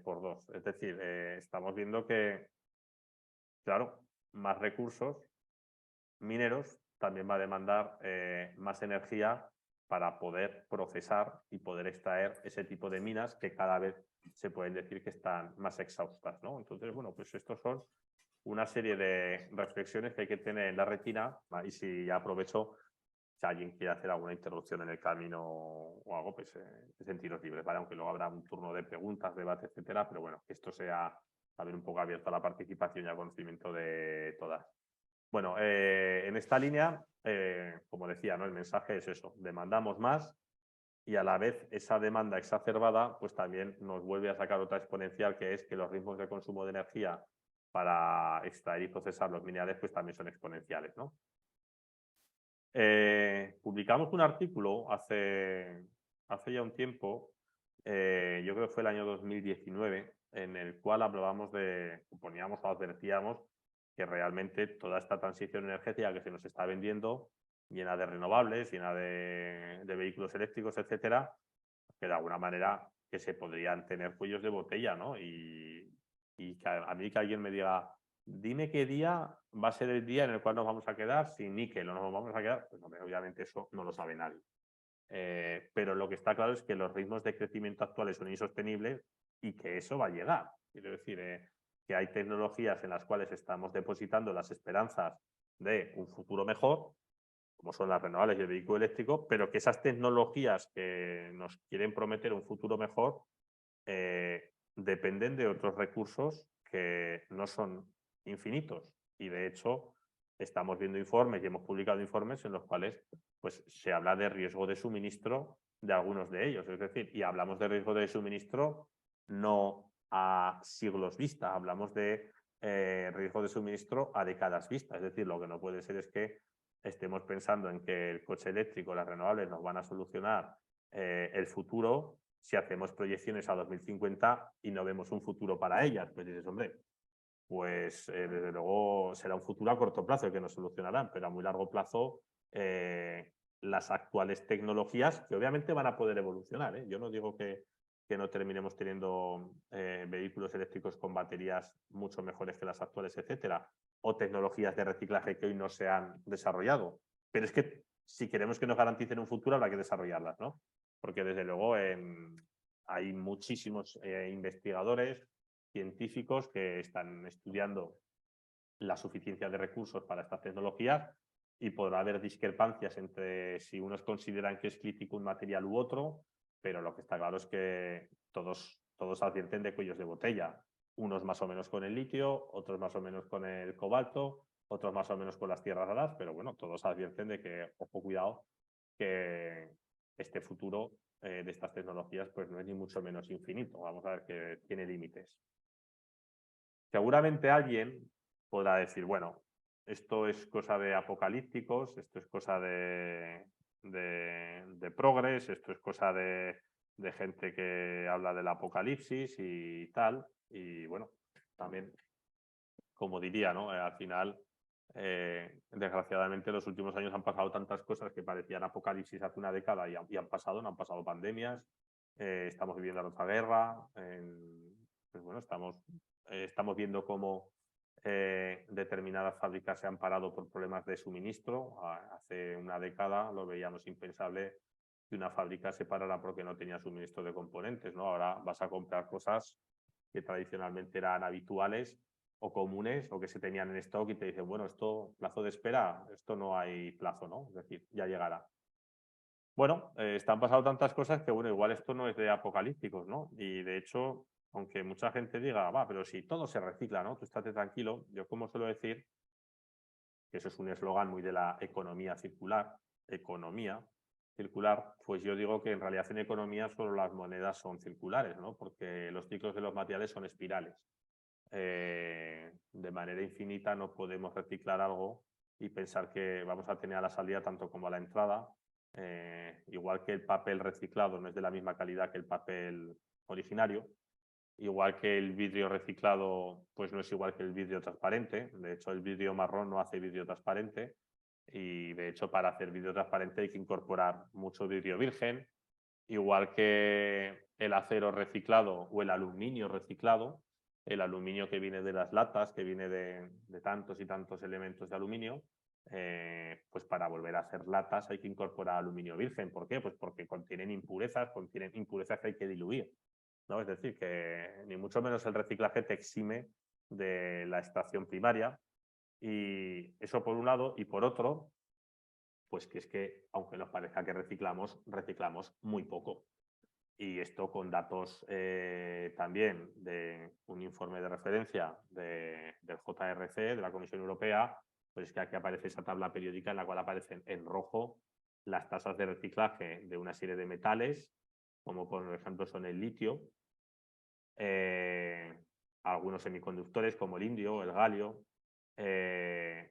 por 2. Es decir, estamos viendo que, claro, más recursos mineros también va a demandar más energía para poder procesar y poder extraer ese tipo de minas que cada vez se pueden decir que están más exhaustas, ¿no? Entonces, bueno, pues estos son una serie de reflexiones que hay que tener en la retina, y si ya aprovecho, si alguien quiere hacer alguna interrupción en el camino o algo, pues sentiros libres, ¿vale? Aunque luego habrá un turno de preguntas, debate, etcétera, pero bueno, que esto sea también un poco abierto a la participación y al conocimiento de todas. Bueno, en esta línea, como decía, ¿no? El mensaje es eso: demandamos más, y a la vez esa demanda exacerbada pues también nos vuelve a sacar otra exponencial, que es que los ritmos de consumo de energía para extraer y procesar los minerales pues también son exponenciales, ¿no? Publicamos un artículo hace ya un tiempo, yo creo que fue el año 2019, en el cual hablábamos poníamos o advertíamos que realmente toda esta transición energética que se nos está vendiendo, llena de renovables, llena de vehículos eléctricos, etcétera, que de alguna manera que se podrían tener cuellos de botella, ¿no? Y que a mí que alguien me diga, dime qué día va a ser el día en el cual nos vamos a quedar sin níquel o nos vamos a quedar, pues obviamente eso no lo sabe nadie. Pero lo que está claro es que los ritmos de crecimiento actuales son insostenibles y que eso va a llegar. Quiero decir, que hay tecnologías en las cuales estamos depositando las esperanzas de un futuro mejor, como son las renovables y el vehículo eléctrico, pero que esas tecnologías que nos quieren prometer un futuro mejor dependen de otros recursos que no son infinitos. Y de hecho, estamos viendo informes y hemos publicado informes en los cuales pues, se habla de riesgo de suministro de algunos de ellos. Es decir, y hablamos de riesgo de suministro no a siglos vista, hablamos de riesgo de suministro a décadas vista. Es decir, lo que no puede ser es que estemos pensando en que el coche eléctrico, las renovables nos van a solucionar el futuro si hacemos proyecciones a 2050 y no vemos un futuro para ellas. Pues dices, hombre, pues desde luego será un futuro a corto plazo el que nos solucionarán, pero a muy largo plazo las actuales tecnologías, que obviamente van a poder evolucionar, ¿eh? Yo no digo que no terminemos teniendo vehículos eléctricos con baterías mucho mejores que las actuales, etcétera, o tecnologías de reciclaje que hoy no se han desarrollado. Pero es que si queremos que nos garanticen un futuro habrá que desarrollarlas, ¿no? Porque desde luego hay muchísimos investigadores, científicos que están estudiando la suficiencia de recursos para estas tecnologías y podrá haber discrepancias entre si unos consideran que es crítico un material u otro, pero lo que está claro es que todos advierten de cuellos de botella. Unos más o menos con el litio, otros más o menos con el cobalto, otros más o menos con las tierras raras, pero bueno, todos advierten de que, ojo, cuidado, que este futuro de estas tecnologías pues no es ni mucho menos infinito. Vamos a ver que tiene límites. Seguramente alguien podrá decir, bueno, esto es cosa de apocalípticos, esto es cosa de progres, esto es cosa de gente que habla del apocalipsis y tal. Y bueno, también, como diría, ¿no? Al final, desgraciadamente, en los últimos años han pasado tantas cosas que parecían apocalipsis hace una década y han pasado, no han pasado pandemias, estamos viviendo otra guerra, pues bueno, estamos viendo cómo determinadas fábricas se han parado por problemas de suministro. Hace una década lo veíamos impensable que una fábrica se parara porque no tenía suministro de componentes, ¿no? Ahora vas a comprar cosas que tradicionalmente eran habituales o comunes o que se tenían en stock y te dicen, bueno, esto, plazo de espera, esto no hay plazo, ¿no? Es decir, ya llegará. Bueno, están pasando tantas cosas que, bueno, igual esto no es de apocalípticos, ¿no? Y de hecho, aunque mucha gente diga, va, pero si todo se recicla, ¿no? Tú estate tranquilo. Yo, como suelo decir, que eso es un eslogan muy de la economía circular, pues yo digo que en realidad en economía solo las monedas son circulares, ¿no? Porque los ciclos de los materiales son espirales. De manera infinita no podemos reciclar algo y pensar que vamos a tener a la salida tanto como a la entrada. Igual que el papel reciclado no es de la misma calidad que el papel originario, igual que el vidrio reciclado pues no es igual que el vidrio transparente. De hecho, el vidrio marrón no hace vidrio transparente y de hecho para hacer vidrio transparente hay que incorporar mucho vidrio virgen, igual que el acero reciclado o el aluminio reciclado. El aluminio que viene de las latas, que viene de tantos y tantos elementos de aluminio, pues para volver a hacer latas hay que incorporar aluminio virgen. ¿Por qué? Pues porque contienen impurezas que hay que diluir, ¿no? Es decir, que ni mucho menos el reciclaje te exime de la extracción primaria. Y eso por un lado. Y por otro, pues que es que, aunque nos parezca que reciclamos muy poco. Y esto con datos también de un informe de referencia del JRC, de la Comisión Europea, pues es que aquí aparece esa tabla periódica en la cual aparecen en rojo las tasas de reciclaje de una serie de metales, como por ejemplo son el litio, algunos semiconductores como el indio o el galio, en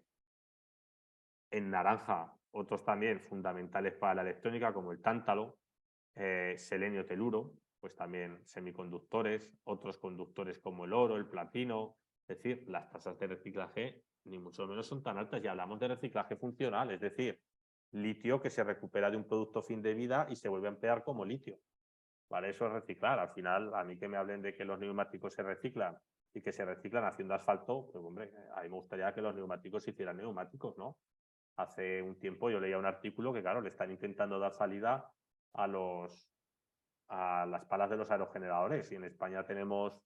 naranja otros también fundamentales para la electrónica como el tántalo, selenio teluro, pues también semiconductores, otros conductores como el oro, el platino. Es decir, las tasas de reciclaje ni mucho menos son tan altas y hablamos de reciclaje funcional, es decir, litio que se recupera de un producto fin de vida y se vuelve a emplear como litio. ¿Vale? Eso es reciclar. Al final, a mí que me hablen de que los neumáticos se reciclan y que se reciclan haciendo asfalto, pues hombre, a mí me gustaría que los neumáticos se hicieran neumáticos, ¿no? Hace un tiempo yo leía un artículo que, claro, le están intentando dar salida a las palas de los aerogeneradores y en España tendremos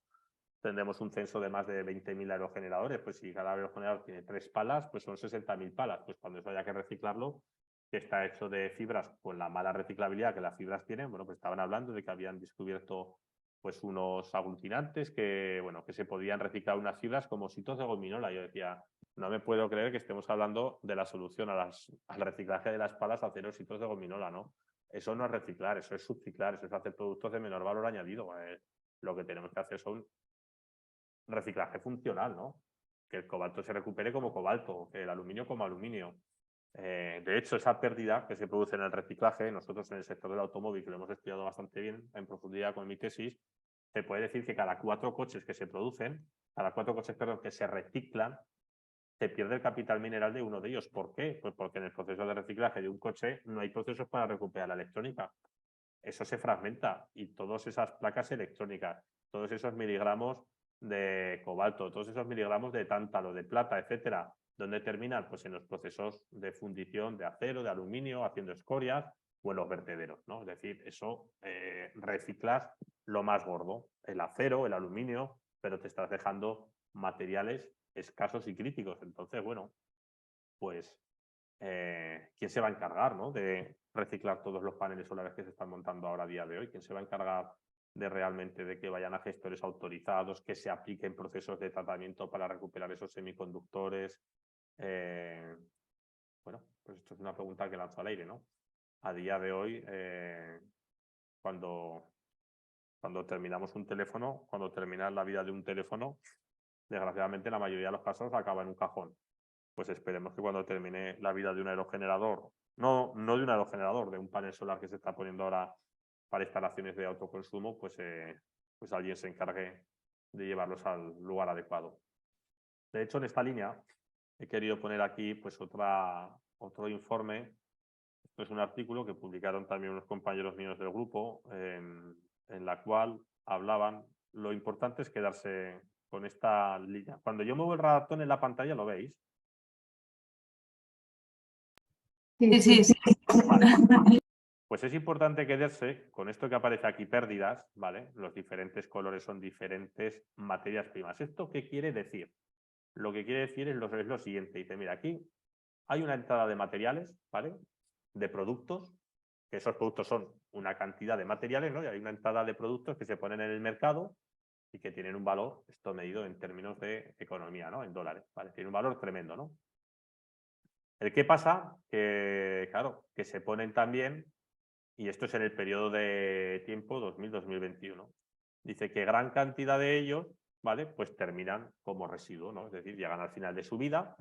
un censo de más de 20.000 aerogeneradores, pues si cada aerogenerador tiene 3 palas, pues son 60.000 palas, pues cuando eso haya que reciclarlo, que está hecho de fibras con la mala reciclabilidad que las fibras tienen, bueno, pues estaban hablando de que habían descubierto pues unos aglutinantes que, bueno, que se podían reciclar unas fibras como ositos de gominola. Yo decía, no me puedo creer que estemos hablando de la solución al reciclaje de las palas a hacer ositos de gominola, ¿no? Eso no es reciclar, eso es subciclar, eso es hacer productos de menor valor añadido. Lo que tenemos que hacer son reciclaje funcional, ¿no? Que el cobalto se recupere como cobalto, que el aluminio como aluminio. De hecho, esa pérdida que se produce en el reciclaje, nosotros en el sector del automóvil, que lo hemos estudiado bastante bien en profundidad con mi tesis, se puede decir que cada 4 coches que se producen, cada 4 coches, perdón, que se reciclan, se pierde el capital mineral de uno de ellos. ¿Por qué? Pues porque en el proceso de reciclaje de un coche no hay procesos para recuperar la electrónica. Eso se fragmenta y todas esas placas electrónicas, todos esos miligramos de cobalto, todos esos miligramos de tántalo, de plata, etcétera, ¿dónde terminan? Pues en los procesos de fundición de acero, de aluminio, haciendo escorias o en los vertederos, ¿no? Es decir, eso reciclas lo más gordo, el acero, el aluminio, pero te estás dejando materiales escasos y críticos. Entonces, bueno, pues ¿quién se va a encargar, ¿no?, de reciclar todos los paneles solares que se están montando ahora a día de hoy? ¿Quién se va a encargar de realmente de que vayan a gestores autorizados, que se apliquen procesos de tratamiento para recuperar esos semiconductores? Bueno, pues esto es una pregunta que lanzo al aire, ¿no? A día de hoy, cuando terminamos un teléfono, cuando termina la vida de un teléfono, desgraciadamente la mayoría de los casos acaba en un cajón. Pues esperemos que cuando termine la vida de un aerogenerador, no de un aerogenerador, de un panel solar que se está poniendo ahora para instalaciones de autoconsumo, pues alguien se encargue de llevarlos al lugar adecuado. De hecho, en esta línea he querido poner aquí pues otro informe. Esto es un artículo que publicaron también unos compañeros míos del grupo, en la cual hablaban, lo importante es quedarse con esta línea. Cuando yo muevo el ratón en la pantalla, ¿lo veis? Sí. Vale. Pues es importante quedarse con esto que aparece aquí, pérdidas, ¿vale? Los diferentes colores son diferentes materias primas. ¿Esto qué quiere decir? Lo que quiere decir es lo siguiente. Dice, mira, aquí hay una entrada de materiales, ¿vale? De productos, que esos productos son una cantidad de materiales, ¿no? Y hay una entrada de productos que se ponen en el mercado y que tienen un valor, esto medido en términos de economía, ¿no? En dólares, ¿vale? Tiene un valor tremendo, ¿no? El qué pasa, que claro, que se ponen también, y esto es en el periodo de tiempo 2000-2021, dice que gran cantidad de ellos, ¿vale? Pues terminan como residuo, ¿no? Es decir, llegan al final de su vida.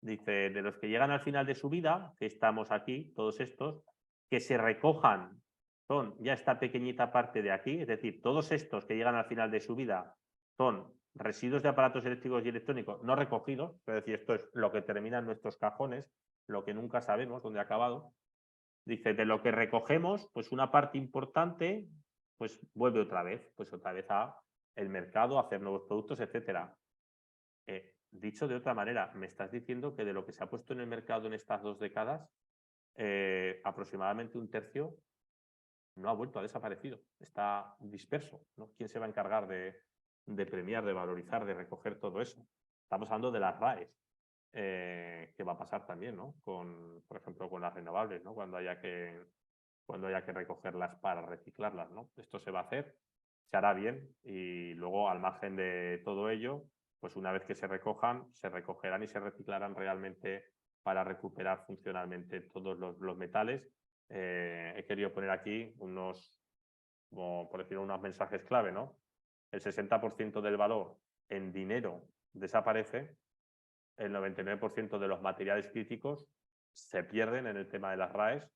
Dice, de los que llegan al final de su vida, que estamos aquí, todos estos, que se recojan, son ya esta pequeñita parte de aquí, es decir, todos estos que llegan al final de su vida son residuos de aparatos eléctricos y electrónicos no recogidos, es decir, esto es lo que termina en nuestros cajones, lo que nunca sabemos dónde ha acabado. Dice, de lo que recogemos, pues una parte importante, pues vuelve otra vez a el mercado, a hacer nuevos productos, etcétera. Dicho de otra manera, me estás diciendo que de lo que se ha puesto en el mercado en estas 2 décadas, aproximadamente un tercio no ha vuelto, ha desaparecido, está disperso, ¿no? ¿Quién se va a encargar de premiar, de valorizar, de recoger todo eso? Estamos hablando de las RAEs, que va a pasar también, ¿no? Por ejemplo, con las renovables, ¿no? Cuando haya que recogerlas para reciclarlas, ¿no? Esto se va a hacer, se hará bien y luego, al margen de todo ello, pues una vez que se recojan, se recogerán y se reciclarán realmente para recuperar funcionalmente todos los metales. He querido poner aquí unos, como por decirlo, unos mensajes clave, ¿no? El 60% del valor en dinero desaparece, el 99% de los materiales críticos se pierden en el tema de las RAEs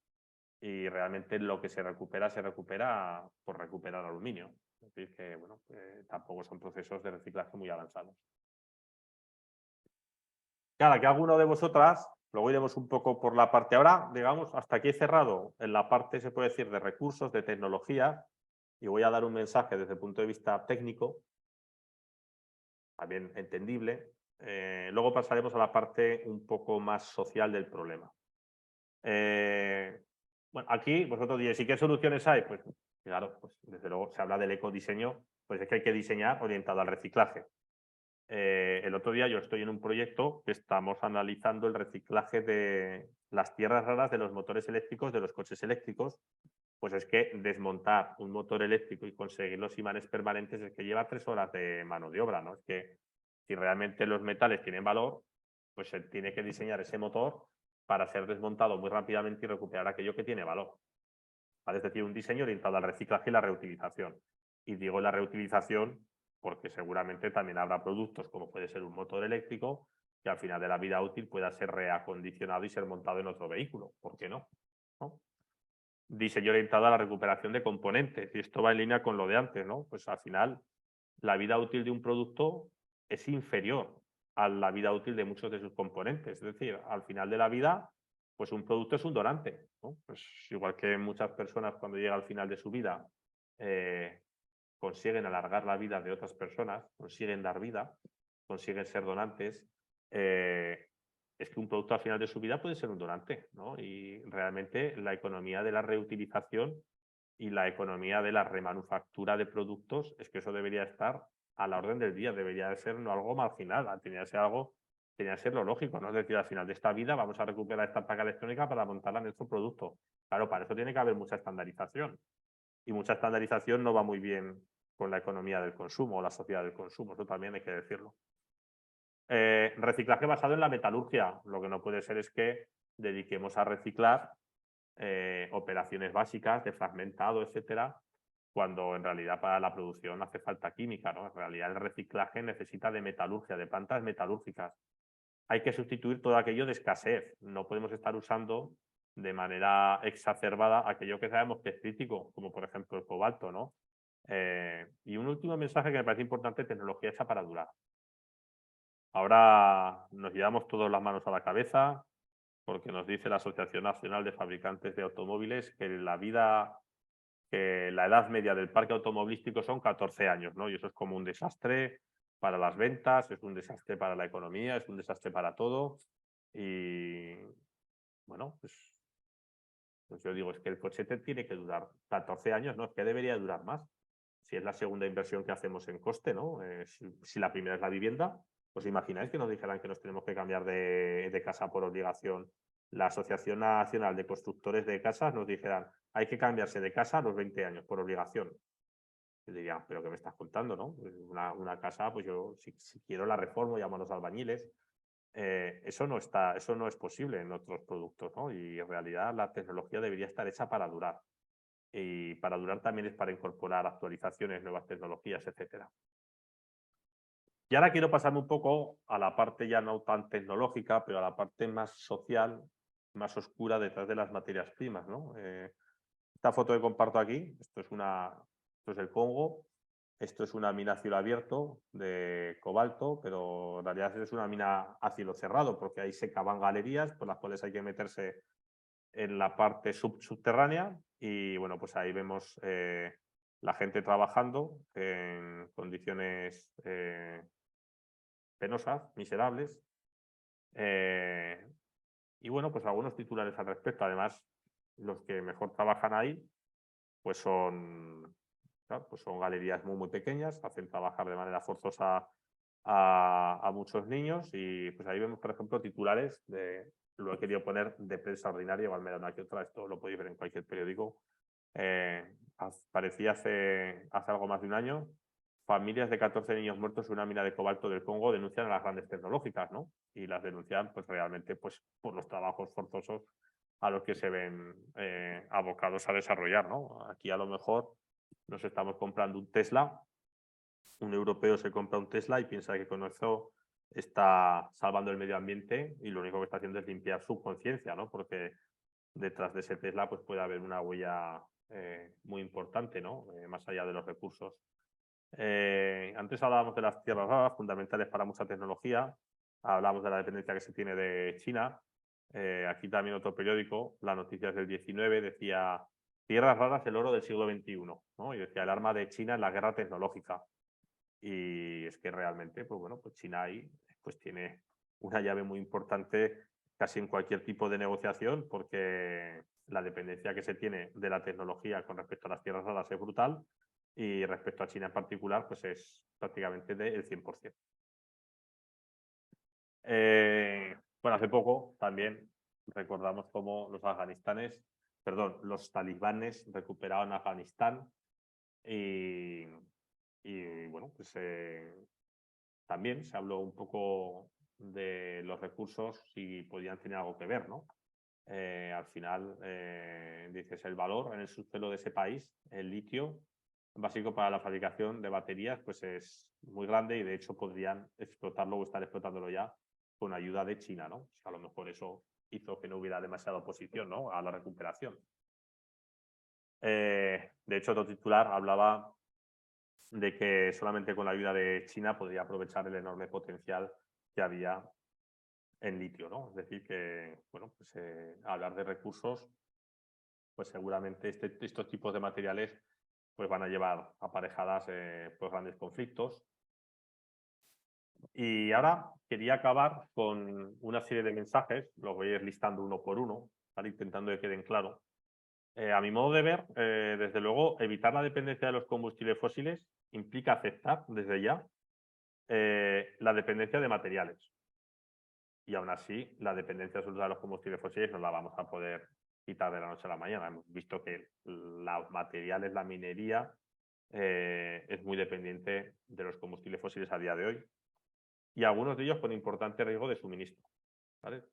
y realmente lo que se recupera por recuperar aluminio. Es decir, que bueno, tampoco son procesos de reciclaje muy avanzados. Claro, que alguno de vosotras, luego iremos un poco por la parte ahora, digamos, hasta aquí he cerrado en la parte, se puede decir, de recursos, de tecnología, y voy a dar un mensaje desde el punto de vista técnico, también entendible. Luego pasaremos a la parte un poco más social del problema. Bueno, aquí vosotros diréis, ¿y qué soluciones hay? Pues claro, pues desde luego se habla del ecodiseño, pues es que hay que diseñar orientado al reciclaje. El otro día yo estoy en un proyecto que estamos analizando el reciclaje de las tierras raras de los motores eléctricos de los coches eléctricos. Pues es que desmontar un motor eléctrico y conseguir los imanes permanentes es que lleva 3 horas de mano de obra, ¿no? Es que si realmente los metales tienen valor, pues se tiene que diseñar ese motor para ser desmontado muy rápidamente y recuperar aquello que tiene valor. ¿Vale? Es decir, un diseño orientado al reciclaje y la reutilización. Y digo la reutilización porque seguramente también habrá productos como puede ser un motor eléctrico que al final de la vida útil pueda ser reacondicionado y ser montado en otro vehículo. ¿Por qué no? ¿No? Diseño orientado a la recuperación de componentes. Y esto va en línea con lo de antes, ¿no? Pues al final la vida útil de un producto es inferior a la vida útil de muchos de sus componentes. Es decir, al final de la vida, pues un producto es un donante, ¿no? Pues igual que muchas personas cuando llega al final de su vida consiguen alargar la vida de otras personas, consiguen dar vida, consiguen ser donantes, es que un producto al final de su vida puede ser un donante, ¿no? Y realmente la economía de la reutilización y la economía de la remanufactura de productos, es que eso debería estar a la orden del día, debería ser no algo marginal, debería ser algo tenía que ser lo lógico, ¿no? Es decir, al final de esta vida vamos a recuperar esta placa electrónica para montarla en nuestro producto. Claro, para eso tiene que haber mucha estandarización. Y mucha estandarización no va muy bien con la economía del consumo o la sociedad del consumo, eso también hay que decirlo. Reciclaje basado en la metalurgia. Lo que no puede ser es que dediquemos a reciclar operaciones básicas de fragmentado, etcétera, cuando en realidad para la producción hace falta química, ¿no? En realidad el reciclaje necesita de metalurgia, de plantas metalúrgicas. Hay que sustituir todo aquello de escasez. No podemos estar usando de manera exacerbada aquello que sabemos que es crítico, como por ejemplo el cobalto, ¿no? Y un último mensaje que me parece importante: tecnología hecha para durar. Ahora nos llevamos todas las manos a la cabeza porque nos dice la Asociación Nacional de Fabricantes de Automóviles que la edad media del parque automovilístico son 14 años, ¿no? Y eso es como un desastre para las ventas, es un desastre para la economía, es un desastre para todo. Y bueno, pues yo digo, es que el coche tiene que durar 14 años, ¿no? Es que debería durar más. Si es la segunda inversión que hacemos en coste, ¿no? Si la primera es la vivienda, ¿os imagináis que nos dijeran que nos tenemos que cambiar de casa por obligación? La Asociación Nacional de Constructores de Casas nos dijeran, hay que cambiarse de casa a los 20 años por obligación. Yo diría, pero ¿qué me estás contando, no? Una casa, pues yo si quiero la reformo, llamo a los albañiles. Eso no es posible en otros productos, ¿no? Y en realidad la tecnología debería estar hecha para durar. Y para durar también es para incorporar actualizaciones, nuevas tecnologías, etcétera. Y ahora quiero pasarme un poco a la parte ya no tan tecnológica, pero a la parte más social, más oscura detrás de las materias primas, ¿no? Esta foto que comparto aquí, esto es el Congo, esto es una mina a cielo abierto de cobalto, pero en realidad es una mina a cielo cerrado, porque ahí se cavan galerías por las cuales hay que meterse en la parte subterránea y bueno, pues ahí vemos la gente trabajando en condiciones penosas, miserables. Y bueno, pues algunos titulares al respecto. Además, los que mejor trabajan ahí, pues son galerías muy pequeñas, hacen trabajar de manera forzosa a muchos niños y pues ahí vemos, por ejemplo, titulares lo he querido poner de prensa ordinaria, igual me da una que otra, esto lo podéis ver en cualquier periódico. Parecía hace algo más de un año, familias de 14 niños muertos en una mina de cobalto del Congo denuncian a las grandes tecnológicas, ¿no? Y las denuncian pues realmente pues por los trabajos forzosos a los que se ven abocados a desarrollar, ¿no? Aquí a lo mejor nos estamos comprando un Tesla, un europeo se compra un Tesla y piensa que con eso está salvando el medio ambiente y lo único que está haciendo es limpiar su conciencia, ¿no? Porque detrás de ese Tesla pues puede haber una huella muy importante, ¿no? Más allá de los recursos. Antes hablábamos de las tierras raras, fundamentales para mucha tecnología. Hablábamos de la dependencia que se tiene de China. Aquí también otro periódico, las noticias del 19, decía tierras raras, el oro del siglo XXI, ¿no? Y decía el arma de China en la guerra tecnológica. Y es que realmente, pues bueno, pues China ahí pues tiene una llave muy importante casi en cualquier tipo de negociación, porque la dependencia que se tiene de la tecnología con respecto a las tierras raras es brutal y respecto a China en particular, pues es prácticamente del 100%. Bueno, hace poco también recordamos cómo los talibanes recuperaban Afganistán y bueno, pues también se habló un poco de los recursos si podían tener algo que ver, ¿no? Al final, dices, el valor en el subsuelo de ese país, el litio, básico para la fabricación de baterías, pues es muy grande y de hecho podrían explotarlo o estar explotándolo ya con ayuda de China, ¿no? O sea, a lo mejor eso hizo que no hubiera demasiada oposición, ¿no? A la recuperación. De hecho, otro titular hablaba de que solamente con la ayuda de China podría aprovechar el enorme potencial que había en litio, ¿no? Es decir, que, bueno, pues hablar de recursos, pues seguramente estos tipos de materiales pues van a llevar aparejadas pues grandes conflictos. Y ahora quería acabar con una serie de mensajes, los voy a ir listando uno por uno, para intentando que queden claros. A mi modo de ver, desde luego, evitar la dependencia de los combustibles fósiles implica aceptar desde ya la dependencia de materiales. y aún así la dependencia absoluta de los combustibles fósiles no la vamos a poder quitar de la noche a la mañana. Hemos visto que los materiales, la minería, es muy dependiente de los combustibles fósiles a día de hoy y algunos de ellos con importante riesgo de suministro, ¿vale?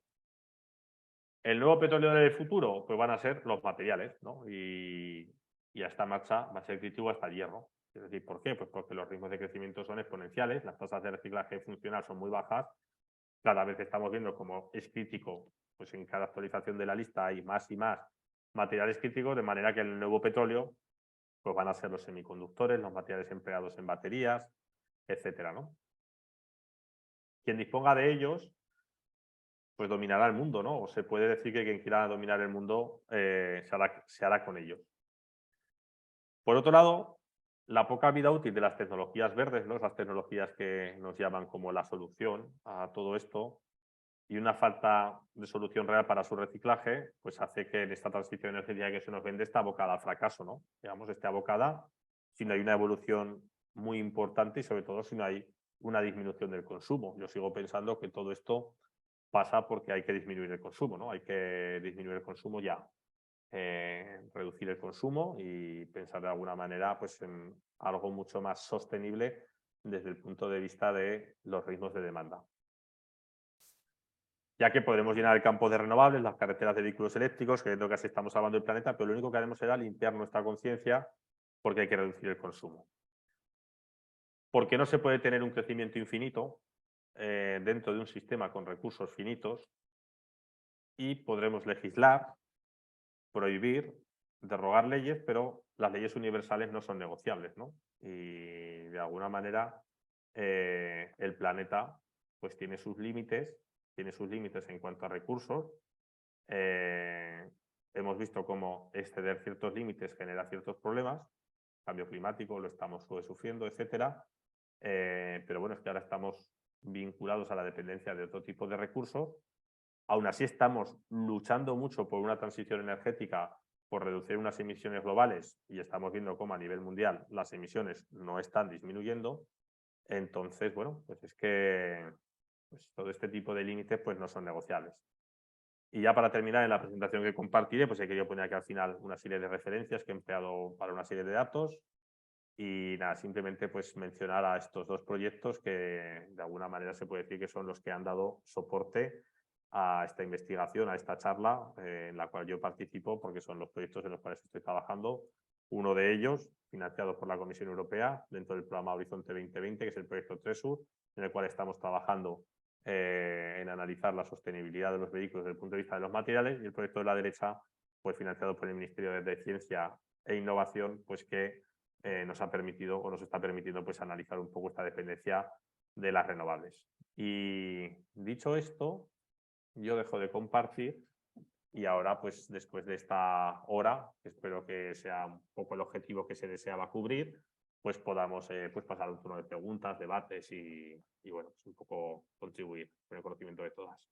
El nuevo petróleo del futuro, pues van a ser los materiales, ¿no? Y a esta marcha va a ser crítico hasta el hierro. Es decir, ¿por qué? Pues porque los ritmos de crecimiento son exponenciales, las tasas de reciclaje funcional son muy bajas, cada vez estamos viendo como es crítico, pues en cada actualización de la lista hay más y más materiales críticos, de manera que el nuevo petróleo pues van a ser los semiconductores, los materiales empleados en baterías, etcétera, ¿no? Quien disponga de ellos, pues dominará el mundo, ¿no? O se puede decir que quien quiera dominar el mundo se hará con ellos. Por otro lado, la poca vida útil de las tecnologías verdes, ¿no? Esas tecnologías que nos llaman como la solución a todo esto, y una falta de solución real para su reciclaje, pues hace que en esta transición energética que se nos vende esté abocada al fracaso, ¿no? Digamos, esté abocada si no hay una evolución muy importante y sobre todo si no hay una disminución del consumo. Yo sigo pensando que todo esto pasa porque hay que disminuir el consumo, ¿no? Hay que disminuir el consumo ya, reducir el consumo y pensar de alguna manera pues, en algo mucho más sostenible desde el punto de vista de los ritmos de demanda. Ya que podremos llenar el campo de renovables, las carreteras de vehículos eléctricos, que es lo que así estamos hablando del planeta, pero lo único que haremos será limpiar nuestra conciencia porque hay que reducir el consumo. Porque no se puede tener un crecimiento infinito dentro de un sistema con recursos finitos y podremos legislar, prohibir, derogar leyes, pero las leyes universales no son negociables, ¿no? Y de alguna manera el planeta pues tiene sus límites en cuanto a recursos. Hemos visto cómo exceder ciertos límites genera ciertos problemas, cambio climático, lo estamos sufriendo, etcétera. Pero bueno, es que ahora estamos vinculados a la dependencia de otro tipo de recursos. Aún así estamos luchando mucho por una transición energética, por reducir unas emisiones globales y estamos viendo cómo a nivel mundial las emisiones no están disminuyendo. Entonces, bueno, pues es que pues todo este tipo de límites pues no son negociables. Y ya para terminar, en la presentación que compartiré, pues he querido poner aquí al final una serie de referencias que he empleado para una serie de datos. Y nada, simplemente pues mencionar a estos dos proyectos que de alguna manera se puede decir que son los que han dado soporte a esta investigación, a esta charla en la cual yo participo porque son los proyectos en los cuales estoy trabajando. Uno de ellos, financiado por la Comisión Europea dentro del programa Horizonte 2020, que es el proyecto TRESUR, en el cual estamos trabajando en analizar la sostenibilidad de los vehículos desde el punto de vista de los materiales, y el proyecto de la derecha, pues financiado por el Ministerio de Ciencia e Innovación, pues que nos ha permitido o nos está permitiendo pues analizar un poco esta dependencia de las renovables. Y dicho esto, yo dejo de compartir y ahora pues después de esta hora, que espero que sea un poco el objetivo que se deseaba cubrir, pues podamos pues pasar a un turno de preguntas, debates y bueno, pues un poco contribuir con el conocimiento de todas.